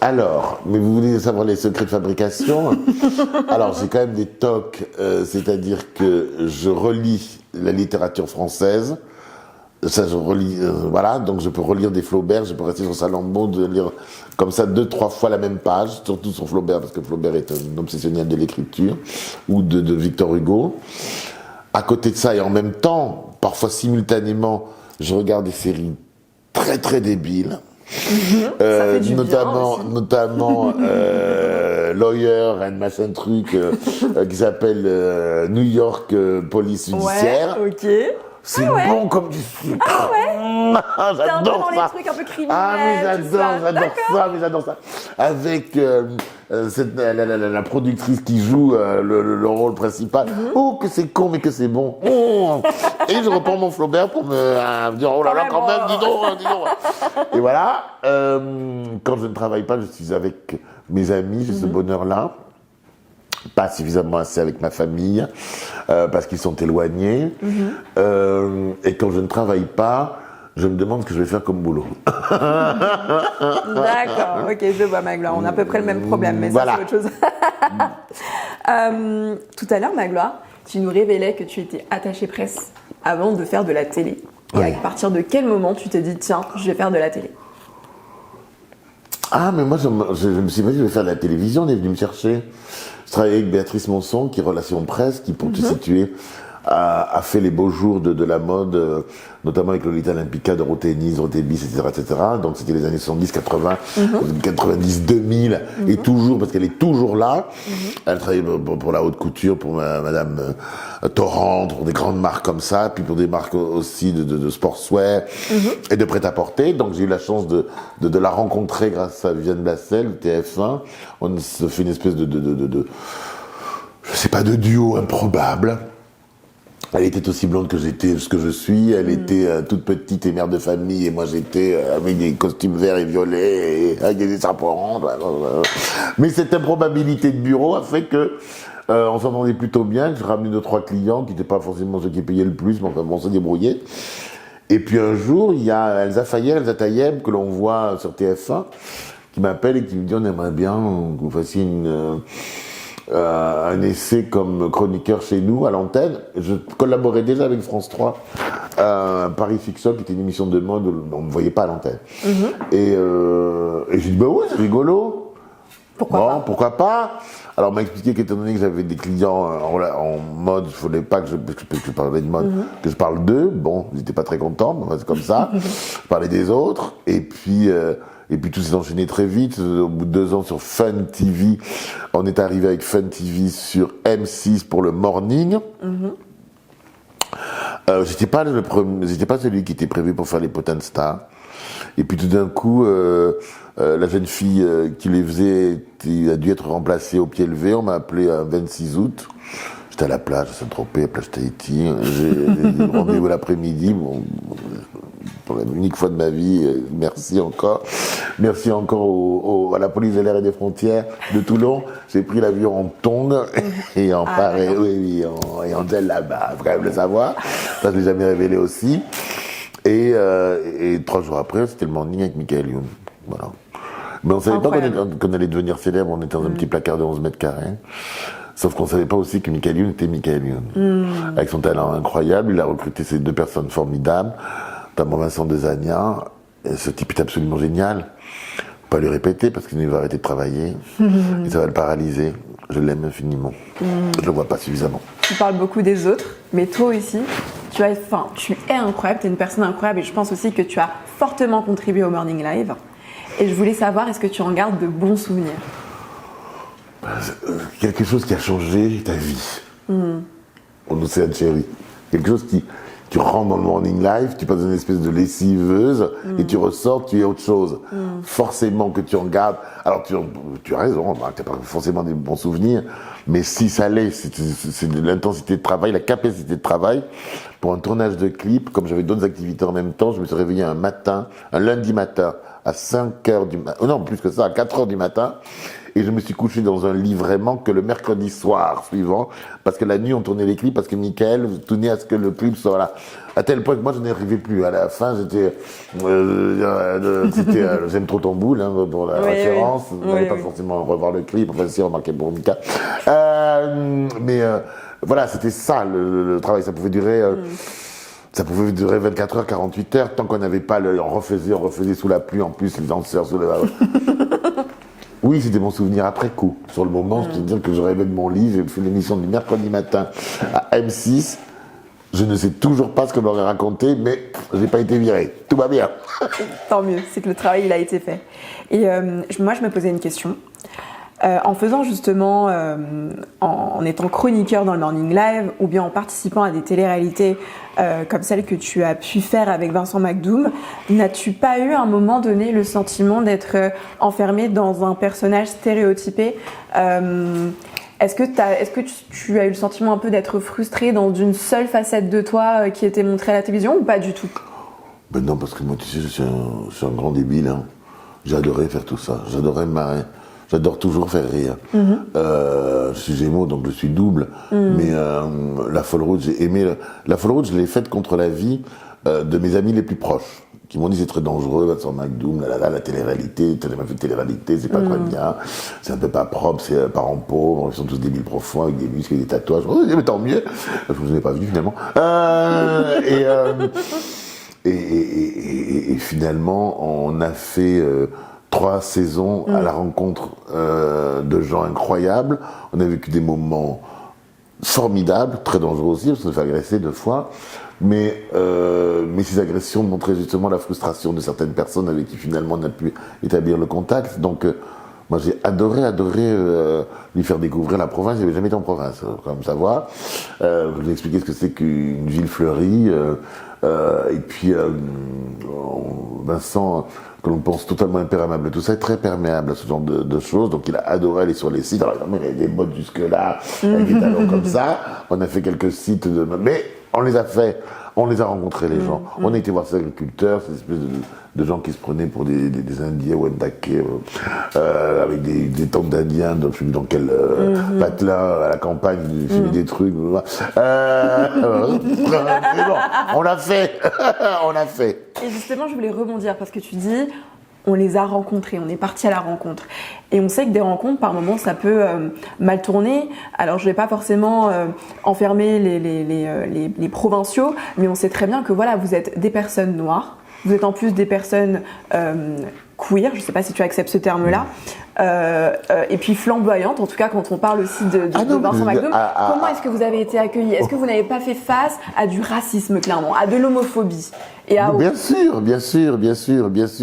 Alors, mais vous voulez savoir les secrets de fabrication? Alors, j'ai quand même des tocs, c'est-à-dire que je relis la littérature française. Ça, je relis, voilà, donc je peux relire des Flaubert, je peux rester sur Salammbô, de lire comme ça 2-3 fois la même page, surtout sur Flaubert, parce que Flaubert est un obsessionnel de l'écriture, ou de Victor Hugo. À côté de ça, et en même temps, parfois simultanément, je regarde des séries très très débiles, notamment Lawyer and machin truc, qui s'appelle New York Police Judiciaire. Ouais, ok. C'est bon comme du sucre. J'adore dans ça. les trucs un peu criminels. Ah, mais j'adore ça. Avec la productrice qui joue le rôle principal. Oh, que c'est con, mais que c'est bon. Oh. Et je reprends mon Flaubert pour me dire, oh là là, quand même, dis donc. Et voilà. Quand je ne travaille pas, je suis avec mes amis, j'ai ce bonheur-là. Pas suffisamment assez avec ma famille, parce qu'ils sont éloignés. Et quand je ne travaille pas, je me demande ce que je vais faire comme boulot. D'accord, ok, je vois Magloire. On a à peu près le même problème, mais voilà. ça c'est autre chose. Tout à l'heure, Magloire, tu nous révélais que tu étais attachée presse avant de faire de la télé. Et Oui. à partir de quel moment tu t'es dit, tiens, je vais faire de la télé? Ah, mais moi, je me suis pas dit, je vais faire de la télévision, on est venu me chercher. Je travaillais avec Béatrice Monson, qui est Relations Presse, qui, pour te situer, a fait les beaux jours de la mode, notamment avec Lolita Olympica, Dorothée Nice, Dorothée Bis, etc. Donc c'était les années 70, 80, 90, 2000, et toujours, parce qu'elle est toujours là. Elle travaillait pour la haute couture, pour Madame Torrent, pour des grandes marques comme ça, puis pour des marques aussi de sportswear et de prêt-à-porter. Donc j'ai eu la chance de la rencontrer grâce à Viviane Blassel, TF1. On se fait une espèce je sais pas, de duo improbable. Elle était aussi blonde que j'étais, ce que je suis. Elle était toute petite et mère de famille, et moi j'étais avec des costumes verts et violets, et avec des chaperons. Mais cette improbabilité de bureau a fait que on s'entendait plutôt bien, que je ramenais 2-3 clients qui n'étaient pas forcément ceux qui payaient le plus, mais enfin bon, on se débrouillait. Et puis un jour, il y a Elsa Tayeb, que l'on voit sur TF1, qui m'appelle et qui me dit, on aimerait bien que vous fassiez un essai comme chroniqueur chez nous à l'antenne. Je collaborais déjà avec France 3, Paris Fixop, qui était une émission de mode où on ne me voyait pas à l'antenne. Et j'ai dit, bah ouais, c'est rigolo. Pourquoi pas. Alors on m'a expliqué qu'étant donné que j'avais des clients en mode, il ne fallait pas que je parlais de mode, que je parle d'eux. Bon, ils n'étaient pas très contents, mais c'est comme ça. Je parlais des autres. Et puis tout s'est enchaîné très vite. Au bout de 2 ans sur Fun TV, on est arrivé avec Fun TV sur M6 pour le morning. J'étais pas celui qui était prévu pour faire les potins de stars. Et puis tout d'un coup, la jeune fille qui les faisait a dû être remplacée au pied levé. On m'a appelé un 26 août. J'étais à la plage à Saint-Tropez, à plage Tahiti. J'ai rendez-vous l'après-midi. Bon, pour la unique fois de ma vie, merci encore. Merci encore à la police de l'air et des frontières de Toulon. J'ai pris l'avion en tongue et en et en gel là-bas. Faut quand même le savoir. Ça, je l'ai jamais révélé aussi. Et 3 jours après, c'était le morning avec Michael Youn. Voilà. Mais on ne savait pas qu'on allait devenir célèbre. On était dans un petit placard de 11 mètres carrés. Sauf qu'on ne savait pas aussi que Michael Youn était Michael Youn. Avec son talent incroyable, il a recruté ces 2 personnes formidables, notamment Vincent Desagna. Et ce type est absolument génial. Pas lui répéter parce qu'il va arrêter de travailler. Et ça va le paralyser. Je l'aime infiniment. Je le vois pas suffisamment. Tu parles beaucoup des autres, mais toi aussi, tu es incroyable, tu es une personne incroyable, et je pense aussi que tu as fortement contribué au Morning Live. Et je voulais savoir, est-ce que tu en gardes de bons souvenirs? Quelque chose qui a changé ta vie. En Océane Chérie. Quelque chose qui... Tu rentres dans le Morning Live, tu passes une espèce de lessiveuse, et tu ressors, tu es autre chose. Forcément que tu en gardes. Alors tu as raison, tu n'as pas forcément des bons souvenirs, mais si ça l'est, c'est de l'intensité de travail, la capacité de travail. Pour un tournage de clip, comme j'avais d'autres activités en même temps, je me suis réveillé un lundi matin, à 5h du matin, non plus que ça, à 4h du matin, et je me suis couché dans un lit vraiment que le mercredi soir suivant, parce que la nuit on tournait les clips, parce que Michael tenait à ce que le clip soit là. À tel point que moi je n'arrivais plus. À la fin c'était j'aime trop ton boule pour la référence. Vous n'allez pas forcément revoir le clip, enfin si remarqué pour Mika. Mais voilà, c'était ça le travail. Ça pouvait durer 24 heures, 48 heures, tant qu'on n'avait pas on refaisait sous la pluie en plus, les danseurs sous le... Oui, c'était mon souvenir après coup. Sur le moment, je peux dire que je rêvais de mon lit, j'ai fait l'émission du mercredi matin à M6. Je ne sais toujours pas ce que m'aurait raconté, mais je n'ai pas été viré. Tout va bien. Tant mieux, c'est que le travail il a été fait. Et moi, je me posais une question. En faisant justement, en étant chroniqueur dans le Morning Live ou bien en participant à des téléréalités comme celle que tu as pu faire avec Vincent McDoom, n'as-tu pas eu à un moment donné le sentiment d'être enfermé dans un personnage stéréotypé Est-ce que tu as eu le sentiment un peu d'être frustré dans une seule facette de toi qui était montrée à la télévision ou pas du tout? Ben non, parce que moi, tu sais, je suis un grand débile. Hein. J'adorais faire tout ça. J'adorais me marrer. J'adore toujours faire rire. Je suis Gémeaux, donc je suis double. Mais la Folle Route, j'ai aimé. La Folle Route, je l'ai faite contre la vie de mes amis les plus proches, qui m'ont dit c'est très dangereux, Vincent McDoom, la télé-réalité, tu n'as fait de télé-réalité, c'est pas très bien, c'est un peu pas propre, c'est parents pauvres, ils sont tous débiles profonds, avec des muscles et des tatouages. Oh, mais tant mieux. Je vous en ai pas vu finalement. Et finalement, on a fait 3 saisons à la rencontre de gens incroyables. On a vécu des moments formidables, très dangereux aussi, parce qu'on s'est fait agresser 2 fois. Mais ces agressions montraient justement la frustration de certaines personnes avec qui finalement on a pu établir le contact. Donc moi j'ai adoré lui faire découvrir la province. Il n'avait jamais été en province, comme savoir. Je lui ai expliqué ce que c'est qu'une ville fleurie. Et puis Vincent, que l'on pense totalement imperméable, tout ça est très perméable à ce genre de choses, donc il a adoré aller sur les sites. Alors il avait des bottes jusque là, avec des talons comme ça. On a fait quelques sites, mais on les a fait. On les a rencontrés, les gens. On a été voir ces agriculteurs, ces espèces de gens qui se prenaient pour des Indiens Wendake, avec des tentes d'Indiens, donc je sais plus dans quel patelin à la campagne, ils fumaient des trucs. Mais bon, on l'a fait. On l'a fait. Et justement, je voulais rebondir parce que tu dis, on les a rencontrés, on est parti à la rencontre. Et on sait que des rencontres, par moments, ça peut mal tourner. Alors, je vais pas forcément enfermer les provinciaux, mais on sait très bien que voilà, vous êtes des personnes noires, vous êtes en plus des personnes queer, je sais pas si tu acceptes ce terme-là, et puis flamboyantes, en tout cas quand on parle aussi de Vincent McDoom. Comment est-ce que vous avez été accueillis? Est-ce que vous n'avez pas fait face à du racisme, clairement, à de l'homophobie Bien sûr.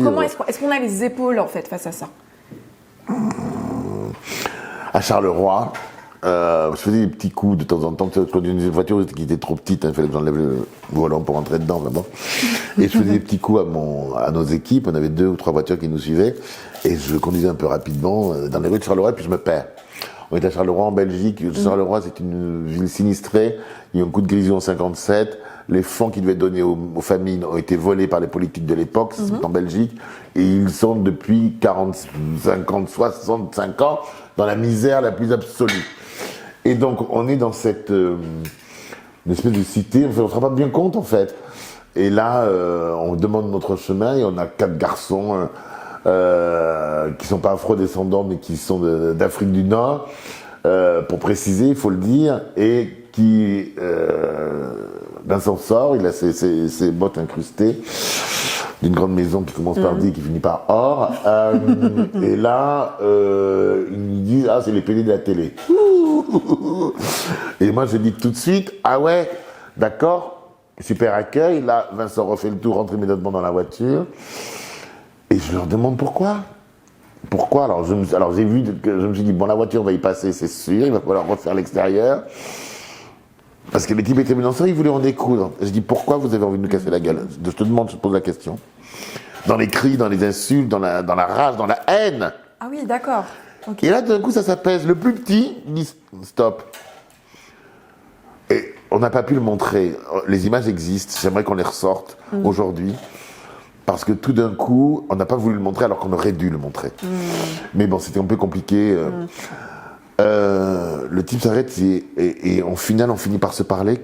Comment est-ce qu'on a les épaules, en fait, face à ça? À Charleroi, je faisais des petits coups de temps en temps. Je conduisais une voiture qui était trop petite, il fallait que j'enlève le volant pour rentrer dedans là-bas. Et je faisais des petits coups à nos équipes. On avait 2 ou 3 voitures qui nous suivaient. Et je conduisais un peu rapidement dans les rues de Charleroi, et puis je me perds. On était à Charleroi en Belgique. Charleroi, c'est une ville sinistrée. Il y a eu un coup de grisou en 57. Les fonds qui devaient donner aux familles ont été volés par les politiques de l'époque, c'est en Belgique. Et ils sont depuis 40, 50, 65 ans dans la misère la plus absolue. Et donc, on est dans cette une espèce de cité, on ne se rend pas bien compte en fait. Et là, on demande notre chemin et on a 4 garçons qui sont pas afro-descendants mais qui sont d'Afrique du Nord, pour préciser, il faut le dire, et qui Vincent sort, il a ses bottes incrustées d'une grande maison qui commence par D et qui finit par Or. Et là, ils me disent, ah, c'est les PD de la télé. Et moi, je dis tout de suite, ah ouais, d'accord, super accueil. Là, Vincent refait le tour, rentre immédiatement dans la voiture. Et je leur demande pourquoi. Pourquoi? Alors, j'ai vu que je me suis dit, bon, la voiture va y passer, c'est sûr, il va falloir refaire l'extérieur. Parce que les types étaient venus ensemble, ils voulaient en découdre. Je dis, pourquoi vous avez envie de nous casser la gueule? Je te demande, je te pose la question. Dans les cris, dans les insultes, dans la rage, dans la haine. Ah oui, d'accord. Okay. Et là, d'un coup, ça s'apaise. Le plus petit dit, stop. Et on n'a pas pu le montrer. Les images existent, j'aimerais qu'on les ressorte aujourd'hui. Parce que tout d'un coup, on n'a pas voulu le montrer alors qu'on aurait dû le montrer. Mais bon, c'était un peu compliqué. Le type s'arrête et en finale, on finit par se parler.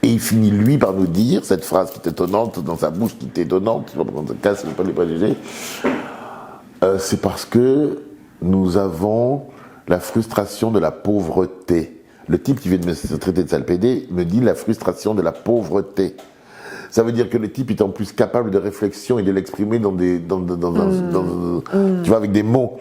Et il finit, lui, par nous dire cette phrase qui est étonnante, dans sa bouche qui est étonnante, je ne sais pas pourquoi on se casse, je ne vais pas les préjuger. C'est parce que nous avons la frustration de la pauvreté. Le type qui vient de me traiter de sale pédé me dit la frustration de la pauvreté. Ça veut dire que le type est en plus capable de réflexion et de l'exprimer tu vois, avec des mots.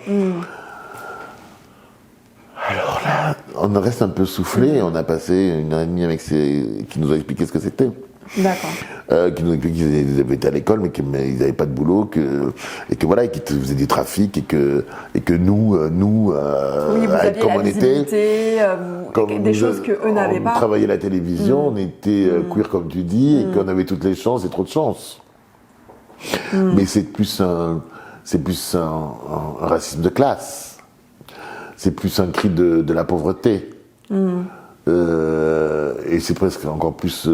Alors là, on reste un peu soufflé. On a passé 1 heure et demie avec qui nous a expliqué ce que c'était. D'accord. Qui nous expliquaient qu'ils avaient été à l'école, mais qu'ils n'avaient pas de boulot, et que voilà, et qu'ils faisaient du trafic, et que nous, oui, vous aviez comme la on était, des choses que eux n'avaient pas. On travaillait à la télévision, on était queer comme tu dis, et qu'on avait toutes les chances et trop de chance. Mais c'est plus un racisme de classe. C'est plus un cri de la pauvreté. Et c'est presque encore plus...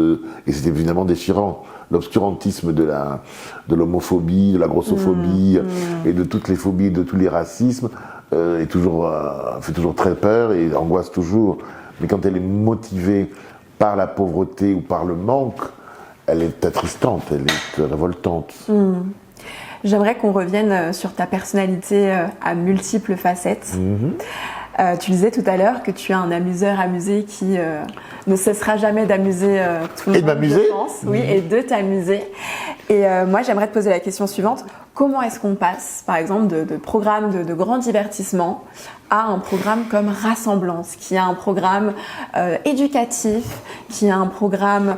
et c'était évidemment déchirant. L'obscurantisme de l'homophobie, de la grossophobie, et de toutes les phobies, de tous les racismes, fait toujours très peur et angoisse toujours. Mais quand elle est motivée par la pauvreté ou par le manque, elle est attristante, elle est révoltante. J'aimerais qu'on revienne sur ta personnalité à multiples facettes. Tu disais tout à l'heure que tu es un amuseur amusé qui ne cessera jamais d'amuser tout le monde, Et de m'amuser. je pense. Oui, et de t'amuser. Et moi, j'aimerais te poser la question suivante. Comment est-ce qu'on passe, par exemple, de programmes de grand divertissement à un programme comme Rassemblance, qui est un programme éducatif, qui est un programme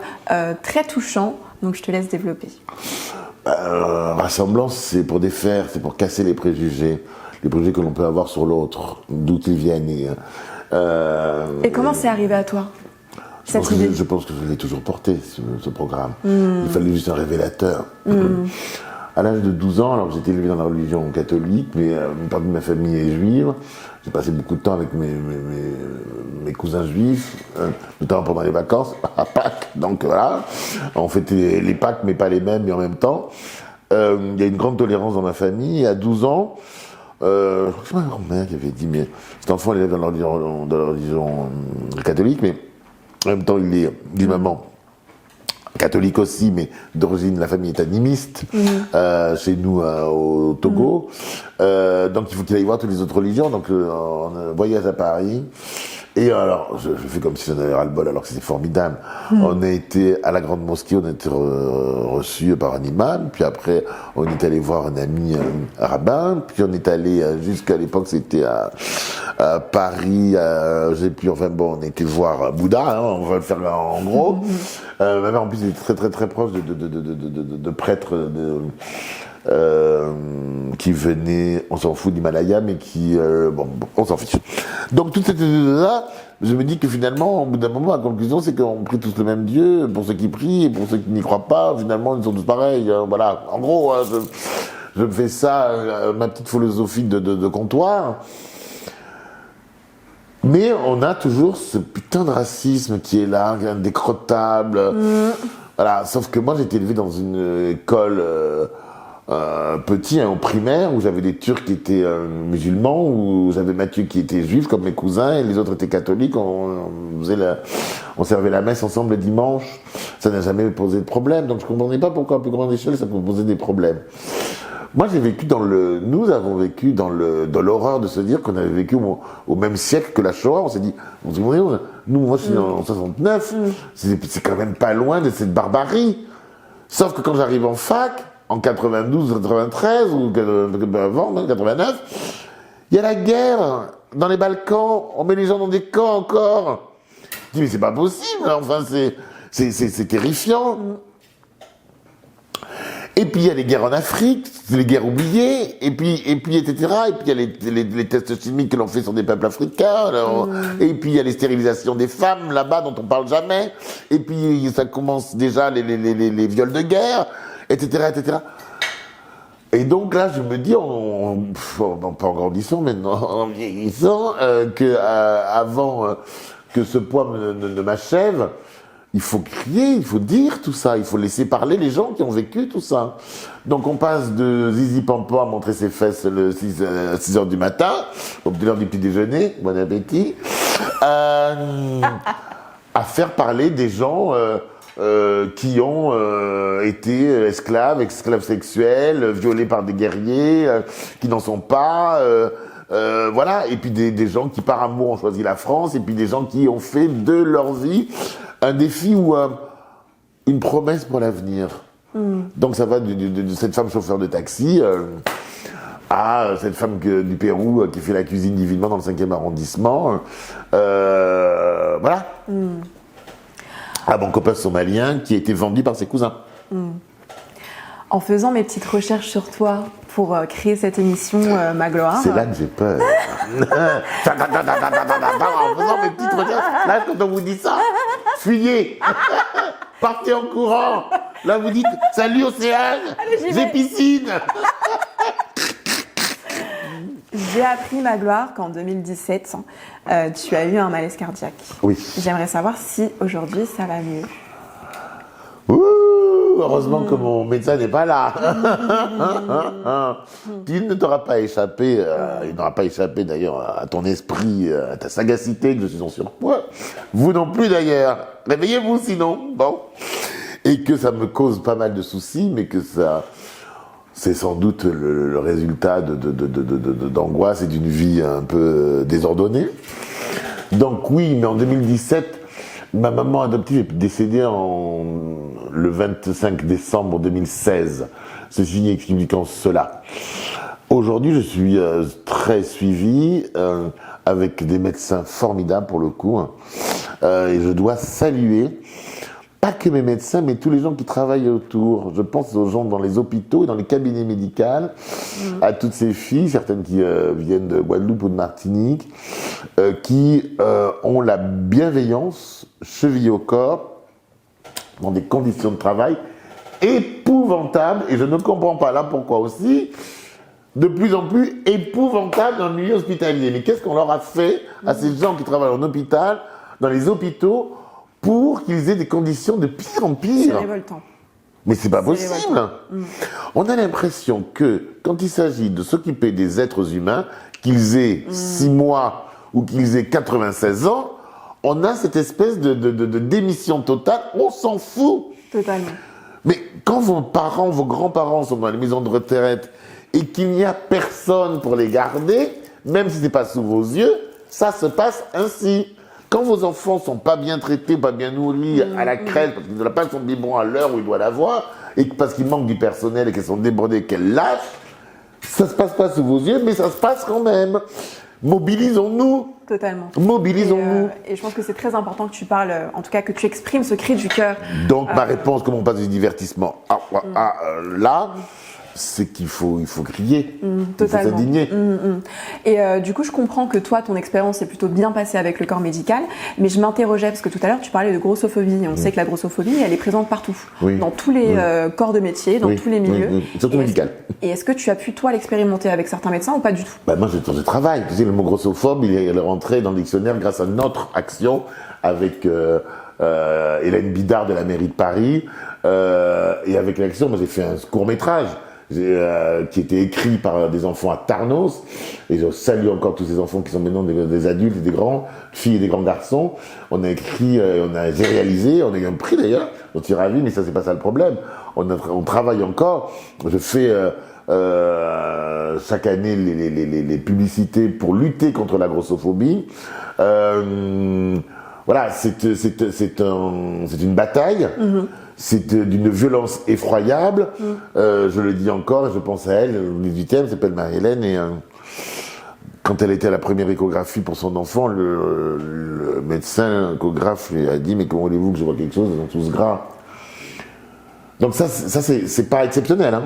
très touchant. Donc, je te laisse développer. Rassemblance, c'est pour défaire, c'est pour casser les préjugés que l'on peut avoir sur l'autre, d'où ils viennent. Et comment c'est arrivé à toi, cette idée ? Je pense que je l'ai toujours porté, ce programme. Il fallait juste un révélateur. À l'âge de 12 ans, alors j'étais élevé dans la religion catholique, mais une partie de ma famille est juive. J'ai passé beaucoup de temps avec mes cousins juifs, notamment pendant les vacances, à Pâques. Donc voilà, on fêtait les Pâques, mais pas les mêmes, mais en même temps. Il y a une grande tolérance dans ma famille. Et à 12 ans, je crois que c'est ma grand-mère qui avait dit, mais cet enfant, il est dans la religion catholique, mais en même temps, il est d'une maman catholique aussi, mais d'origine, la famille est animiste, chez nous au Togo. Donc il faut qu'il aille voir toutes les autres religions. Donc on voyage à Paris. Et alors, je fais comme si j'en avais ras-le-bol, alors que c'était formidable. On a été à la grande mosquée, on a été reçus par un imam, puis après, on est allé voir un ami rabbin, puis on est allé, jusqu'à l'époque, c'était à Paris, on a été voir Bouddha, hein, on va le faire en gros. Ma mère, en plus, elle était très très très proche de prêtres qui venaient, on s'en fout, d'Himalaya, mais qui... on s'en fiche. Donc, toute cette étude-là, je me dis que finalement, au bout d'un moment, la conclusion, c'est qu'on prie tous le même Dieu, pour ceux qui prient, et pour ceux qui n'y croient pas, finalement, ils sont tous pareils. Voilà. En gros, je fais ça, ma petite philosophie de comptoir. Mais on a toujours ce putain de racisme qui est là, indécrottable. Voilà. Sauf que moi, j'ai été élevé dans une école... petit, au primaire, où j'avais des Turcs qui étaient musulmans, où j'avais Mathieu qui était juif, comme mes cousins, et les autres étaient catholiques. On servait la messe ensemble le dimanche. Ça n'a jamais posé de problème. Donc je comprenais pas pourquoi à plus grande échelle ça peut poser des problèmes. Moi, nous avons vécu dans l'horreur de se dire qu'on avait vécu au même siècle que la Shoah. On s'est dit, moi je suis en 69, c'est quand même pas loin de cette barbarie. Sauf que quand j'arrive en fac, en 92, 93, ou avant, même 89, il y a la guerre dans les Balkans, on met les gens dans des camps encore. Je dis, mais c'est pas possible, enfin, c'est terrifiant. Et puis il y a les guerres en Afrique, les guerres oubliées, et puis etc. Et puis il y a les tests chimiques que l'on fait sur des peuples africains, et puis il y a les stérilisations des femmes là-bas dont on parle jamais, et puis ça commence déjà les viols de guerre, etc., etc. Et donc là, je me dis, pas en grandissant, mais en vieillissant, avant que ce poids ne m'achève, il faut crier, il faut dire tout ça, il faut laisser parler les gens qui ont vécu tout ça. Donc on passe de Zizi Pampo à montrer ses fesses le 6 heures du matin, au petit l'heure du petit déjeuner, bon appétit, à faire parler des gens qui ont été esclaves sexuels, violés par des guerriers, qui n'en sont pas, voilà, et puis des gens qui par amour ont choisi la France, et puis des gens qui ont fait de leur vie un défi ou une promesse pour l'avenir. Donc ça va de cette femme chauffeur de taxi à cette femme du Pérou qui fait la cuisine divinement dans le 5e arrondissement. Voilà. à mon copain somalien qui a été vendu par ses cousins. En faisant mes petites recherches sur toi pour créer cette émission Ma Gloire. C'est là que j'ai peur. En faisant mes petites recherches, là, quand on vous dit ça, fuyez, partez en courant. Là, vous dites salut Océane, j'ai piscine. J'ai appris, Ma Gloire, qu'en 2017, tu as eu un malaise cardiaque. Oui. J'aimerais savoir si aujourd'hui ça va mieux. Ouh, heureusement que mon médecin n'est pas là. Il ne t'aura pas échappé, il n'aura pas échappé d'ailleurs à ton esprit, à ta sagacité, que je suis en surpoids. Vous non plus d'ailleurs. Réveillez-vous sinon. Bon. Et que ça me cause pas mal de soucis, mais que ça, c'est sans doute le résultat d'angoisse et d'une vie un peu désordonnée. Donc oui, mais en 2017, ma maman adoptive est décédée le 25 décembre 2016. Ceci expliquant cela. Aujourd'hui, je suis très suivi, avec des médecins formidables pour le coup. Et je dois saluer, pas que mes médecins, mais tous les gens qui travaillent autour. Je pense aux gens dans les hôpitaux et dans les cabinets médicaux, à toutes ces filles, certaines qui viennent de Guadeloupe ou de Martinique, qui ont la bienveillance, chevillée au corps, dans des conditions de travail épouvantables, et je ne comprends pas là pourquoi aussi, de plus en plus épouvantables dans le milieu hospitalier. Mais qu'est-ce qu'on leur a fait à ces gens qui travaillent en hôpital, dans les hôpitaux, pour qu'ils aient des conditions de pire en pire? C'est révoltant. Mais c'est pas possible. On a l'impression que quand il s'agit de s'occuper des êtres humains, qu'ils aient 6 mois ou qu'ils aient 96 ans, on a cette espèce de démission totale, on s'en fout. Totalement. Mais quand vos parents, vos grands-parents sont dans les maisons de retraite et qu'il n'y a personne pour les garder, même si ce n'est pas sous vos yeux, ça se passe ainsi. Quand vos enfants sont pas bien traités, pas bien nourris à la crèche, parce qu'ils ne donnent pas son biberon à l'heure où ils doivent l'avoir, et parce qu'il manque du personnel et qu'elles sont débordées, qu'elles lâchent, ça se passe pas sous vos yeux, mais ça se passe quand même. Mobilisons-nous. Totalement. Mobilisons-nous. Et je pense que c'est très important que tu parles, en tout cas que tu exprimes ce cri du cœur. Donc ma réponse, comme on passe du divertissement là, c'est qu'il faut crier, il faut s'indigner. Et du coup, je comprends que toi, ton expérience est plutôt bien passée avec le corps médical, mais je m'interrogeais, parce que tout à l'heure, tu parlais de grossophobie. On sait que la grossophobie, elle est présente partout, dans tous les corps de métier, dans tous les milieux. Surtout médical. Et est-ce que tu as pu, toi, l'expérimenter avec certains médecins ou pas du tout? Moi, j'ai changé de travail. Tu sais, le mot grossophobe, il est rentré dans le dictionnaire grâce à notre action avec Hélène Bidard de la mairie de Paris. Et avec l'action, moi, j'ai fait un court-métrage qui était écrit par des enfants à Tarnos, et je salue encore tous ces enfants qui sont maintenant des adultes et des grands filles et des grands garçons. On a écrit, j'ai réalisé, on a eu un prix d'ailleurs, on suis ravi, mais ça c'est pas ça le problème. On travaille encore. Je fais chaque année les publicités pour lutter contre la grossophobie. Voilà, c'est une bataille. C'est d'une violence effroyable. Je le dis encore, et je pense à elle, le 18e, s'appelle Marie-Hélène, et quand elle était à la première échographie pour son enfant, le médecin échographe lui a dit « Mais comment voulez-vous que je vois quelque chose, ils sont tous gras ?» Donc ça c'est pas exceptionnel.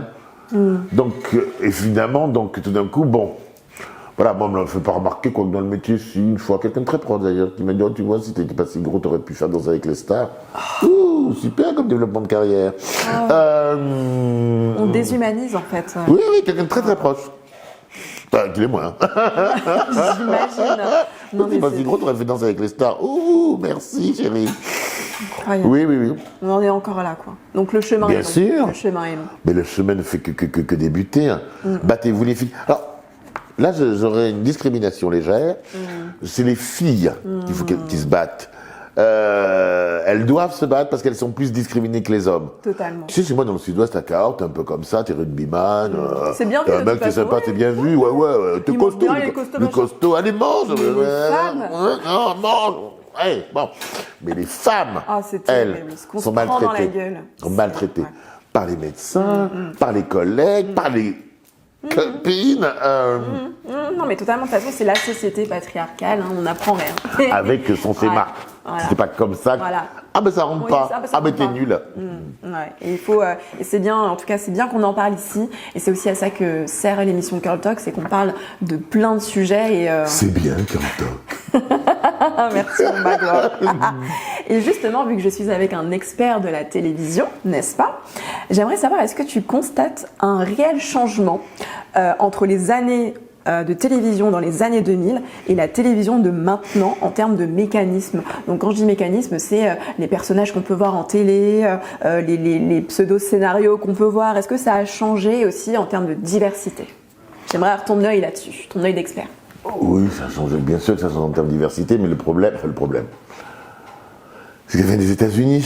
Donc évidemment, tout d'un coup, bon... Voilà, moi, on me l'a fait pas remarquer, quoi que dans le métier, si, une fois, quelqu'un de très proche d'ailleurs, qui m'a dit, oh, tu vois, si t'étais pas si gros, t'aurais pu faire Danser avec les stars. Ouh, super comme développement de carrière. On déshumanise, en fait. Oui, quelqu'un de très très proche. Enfin, qu'il est moins. J'imagine. Non, t'es pas si gros, t'aurais fait Danser avec les stars. Ouh, merci, chérie. Incroyable. Oui. On en est encore là, quoi. Donc le chemin est long. Bien sûr. Le chemin est long. Mais le chemin ne fait que débuter. Battez-vous les filles. Alors, là, j'aurais une discrimination légère. C'est les filles qui se battent. Elles doivent se battre parce qu'elles sont plus discriminées que les hommes. Totalement. Tu sais, chez moi, dans le sud-ouest, à Cahors, t'es un peu comme ça, t'es rugbyman. C'est bien vu. T'es un mec qui est sympa, t'es bien vu. Ouais, t'es costaud. Le costaud, allez, mange. Les femmes. Non, mange. Ouais, bon. Mais les femmes, elles, sont maltraitées. Par les médecins, par les collègues, par les copines. Non, mais totalement, de toute façon, c'est la société patriarcale, on n'apprend rien. Avec son schéma. Voilà. C'était pas comme ça. Voilà. Ah ben ça rentre Oui, pas. ça Ah ben rentre t'es pas. nul. Ouais. Et il faut, et c'est bien, en tout cas, c'est bien qu'on en parle ici. Et c'est aussi à ça que sert l'émission Curl Talk, c'est qu'on parle de plein de sujets. Et, C'est bien Curl Talk. merci mon Magloire. Et justement, vu que je suis avec un expert de la télévision, n'est-ce pas? J'aimerais savoir, est-ce que tu constates un réel changement entre les années de télévision dans les années 2000 et la télévision de maintenant en termes de mécanisme. Donc quand je dis mécanisme, c'est les personnages qu'on peut voir en télé, les pseudo-scénarios qu'on peut voir. Est-ce que ça a changé aussi en termes de diversité? J'aimerais avoir ton œil là-dessus, ton œil d'expert. Oui, ça change, bien sûr que ça change en termes de diversité, mais le problème, c'est qu'elle vient des États-Unis,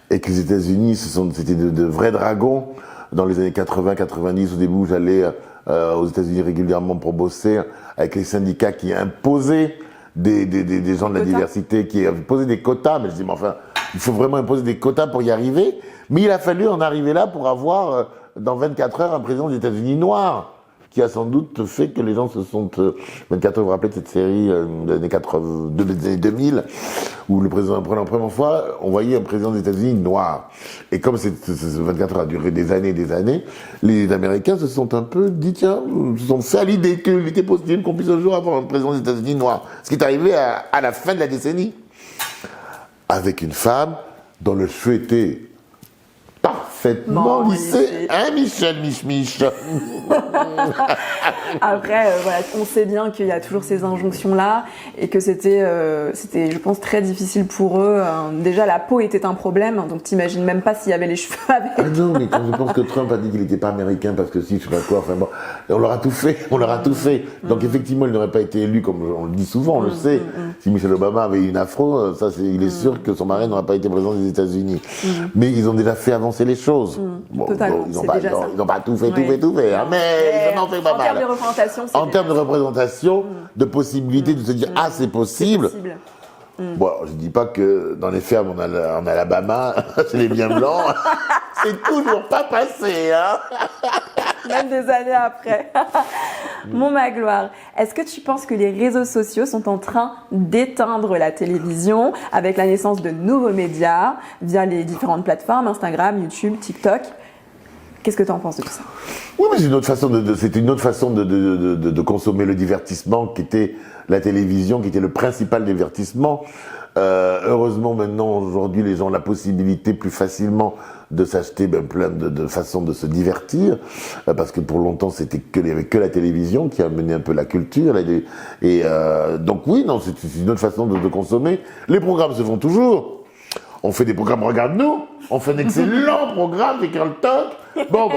et que les États-Unis, c'était de vrais dragons. Dans les années 80-90, au début où j'allais aux États-Unis régulièrement pour bosser, avec les syndicats qui imposaient des gens de la diversité, qui imposaient des quotas, mais je dis, mais enfin, il faut vraiment imposer des quotas pour y arriver, mais il a fallu en arriver là pour avoir, dans 24 heures, un président des États-Unis noir, qui a sans doute fait que les gens se sont... 24 heures, vous vous rappelez de cette série des années 2000, où le président, pour la première fois, on voyait un président des États-Unis noir. Et comme 24 heures a duré des années, les Américains se sont un peu dit, tiens, se sont fait à l'idée qu'il était possible qu'on puisse un jour avoir un président des États-Unis noir. Ce qui est arrivé à la fin de la décennie. Avec une femme dont le cheveu était parfaitement lissé. Hein, Michel Mich. Après, voilà, on sait bien qu'il y a toujours ces injonctions-là et que c'était, je pense, très difficile pour eux. Déjà, la peau était un problème, donc t'imagines même pas s'il y avait les cheveux avec. Ah non, mais quand je pense que Trump a dit qu'il n'était pas américain parce que si, je sais pas quoi, enfin bon, on leur a tout fait, Donc effectivement, il n'aurait pas été élu, comme on le dit souvent, on le sait. Si Michelle Obama avait une afro, il est sûr que son mari n'aurait pas été président des États-Unis. Mais ils ont déjà fait avancer les choses. Bon, Totalement, ils n'ont pas tout fait, hein, mais ils en ont fait pas en mal. termes de représentation, En termes de représentation, de possibilité de se dire, ah, c'est possible. Bon, je dis pas que dans les fermes en Alabama, c'est les biens blancs, c'est toujours pas passé, hein. Même des années après. Mon Magloire, est-ce que tu penses que les réseaux sociaux sont en train d'éteindre la télévision avec la naissance de nouveaux médias via les différentes plateformes, Instagram, YouTube, TikTok? Qu'est-ce que tu en penses de tout ça? Oui, mais c'est une autre façon de consommer le divertissement qui était la télévision, qui était le principal divertissement. Heureusement, maintenant, aujourd'hui, les gens ont la possibilité plus facilement de s'acheter plein de façons de se divertir, parce que pour longtemps, il n'y avait que la télévision qui a mené un peu la culture. Donc oui, non, c'est une autre façon de consommer. Les programmes se font toujours. On fait des programmes, regarde-nous, on fait un excellent programme, c'est Curl Talk. Bon,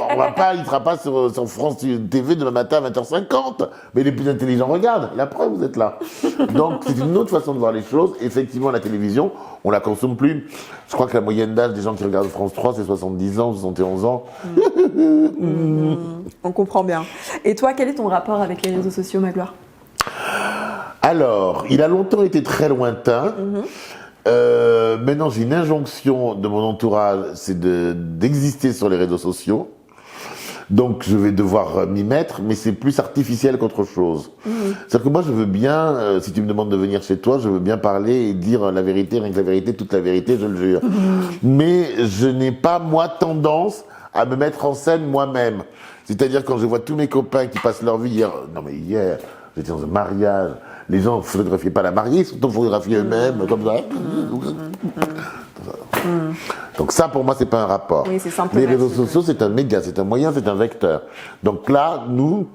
il sera pas sur France TV demain matin à 20h50, mais les plus intelligents regardent. La preuve, vous êtes là. Donc, c'est une autre façon de voir les choses. Effectivement, la télévision, on la consomme plus. Je crois que la moyenne d'âge des gens qui regardent France 3, c'est 70 ans, 71 ans. On comprend bien. Et toi, quel est ton rapport avec les réseaux sociaux, Magloire? Alors, il a longtemps été très lointain. Maintenant, j'ai une injonction de mon entourage, c'est d'exister sur les réseaux sociaux. Donc, je vais devoir m'y mettre, mais c'est plus artificiel qu'autre chose. C'est-à-dire que moi, je veux bien, si tu me demandes de venir chez toi, je veux bien parler et dire la vérité, rien que la vérité, toute la vérité, je le jure. Mais je n'ai pas, moi, tendance à me mettre en scène moi-même. C'est-à-dire quand je vois tous mes copains qui passent leur vie hier, j'étais dans un mariage, les gens ne photographiaient pas la mariée, ils se sont photographiés eux-mêmes, comme ça. Donc ça, pour moi, c'est pas un rapport. Oui, c'est les réseaux sociaux, c'est un média, c'est un moyen, c'est un vecteur. Donc là,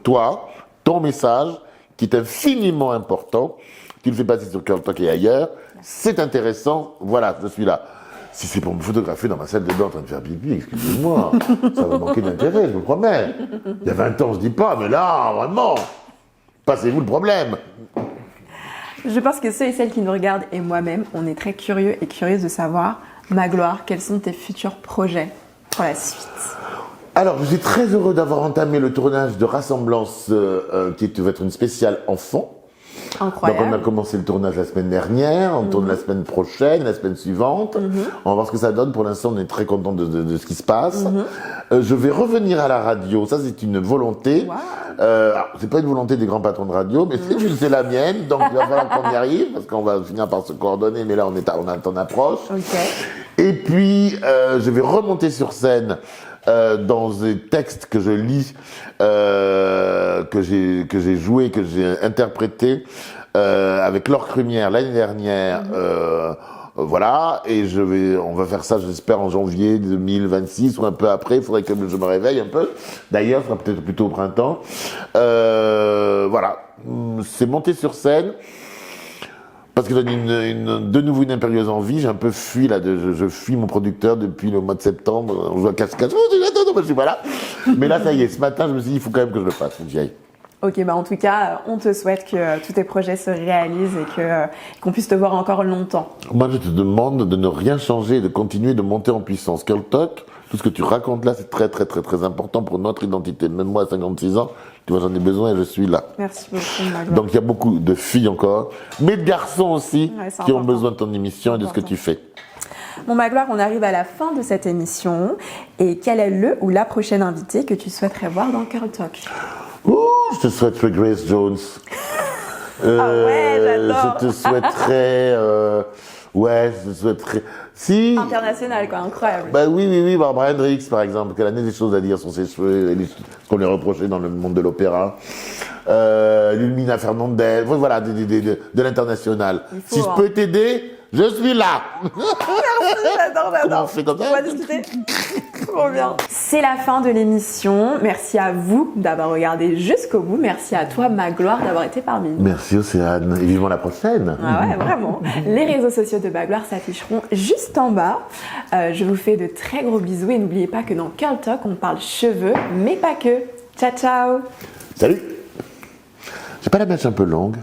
toi, ton message, qui est infiniment important, tu le fais passer sur Curl Talk et ailleurs, c'est intéressant, voilà, je suis là. Si c'est pour me photographier dans ma salle de bain en train de faire pipi, excusez-moi, ça va manquer d'intérêt, je vous promets. Il y a 20 ans, je dis pas, mais là, vraiment, passez-vous le problème. Je pense que ceux et celles qui nous regardent et moi-même, on est très curieux et curieuse de savoir, Magloire, quels sont tes futurs projets pour la suite? Alors, je suis très heureux d'avoir entamé le tournage de Rassemblance qui va être une spéciale enfant. Incroyable. Donc on a commencé le tournage la semaine dernière, on tourne la semaine prochaine, la semaine suivante. On va voir ce que ça donne. Pour l'instant, on est très content de ce qui se passe. Je vais revenir à la radio. Ça, c'est une volonté. Wow. Alors, c'est pas une volonté des grands patrons de radio, mais c'est la mienne. Donc il va falloir qu'on y arrive parce qu'on va finir par se coordonner. Mais là, on approche. Ok. Et puis, je vais remonter sur scène dans des textes que je lis, que j'ai joué, que j'ai interprété avec Laure Crumière l'année dernière. Voilà, et on va faire ça, j'espère, en janvier 2026 ou un peu après. Il faudrait que je me réveille un peu. D'ailleurs, ce sera peut-être plutôt au printemps. Voilà, c'est monter sur scène. Parce que ça donne de nouveau une impérieuse envie. J'ai un peu fui là, je fuis mon producteur depuis le mois de septembre. On joue à cache-cache. Oh, je suis pas là. Mais là, ça y est, ce matin, je me suis dit, il faut quand même que je le fasse, faut que j'y aille. Ok, bah en tout cas, on te souhaite que tous tes projets se réalisent et qu'on puisse te voir encore longtemps. Moi, je te demande de ne rien changer, de continuer de monter en puissance. Girl Talk, tout ce que tu racontes là, c'est très, très, très, très important pour notre identité. Même moi, à 56 ans, tu vois, j'en ai besoin et je suis là. Merci beaucoup, Magloire. Donc, il y a beaucoup de filles encore, mais de garçons aussi, Ouais, qui ont important. besoin de ton émission et de ce que tu fais. Bon, Magloire, on arrive à la fin de cette émission. Et quel est le ou la prochaine invitée que tu souhaiterais voir dans Girl Talk? Ouh, je te souhaiterais Grace Jones. ouais, j'adore. Je te souhaiterais... je te souhaiterais... Si... International, quoi, incroyable. Bah oui, Barbara Hendricks, par exemple, qu'elle a des choses à dire sur ses cheveux, et ce qu'on lui reprochait dans le monde de l'opéra. Lumina Fernandez, voilà, de l'international. faut, Si je peux t'aider, je suis là. J'adore. Comment on fait comme ça? On va discuter. Trop bien. C'est la fin de l'émission. Merci à vous d'avoir regardé jusqu'au bout. Merci à toi, Magloire, d'avoir été parmi nous. Merci Océane, et vivement la prochaine. Ah ouais, vraiment. Les réseaux sociaux de Magloire s'afficheront juste en bas. Je vous fais de très gros bisous et n'oubliez pas que dans Girl Talk, on parle cheveux, mais pas que. Ciao, ciao. Salut. J'ai pas la mèche un peu longue?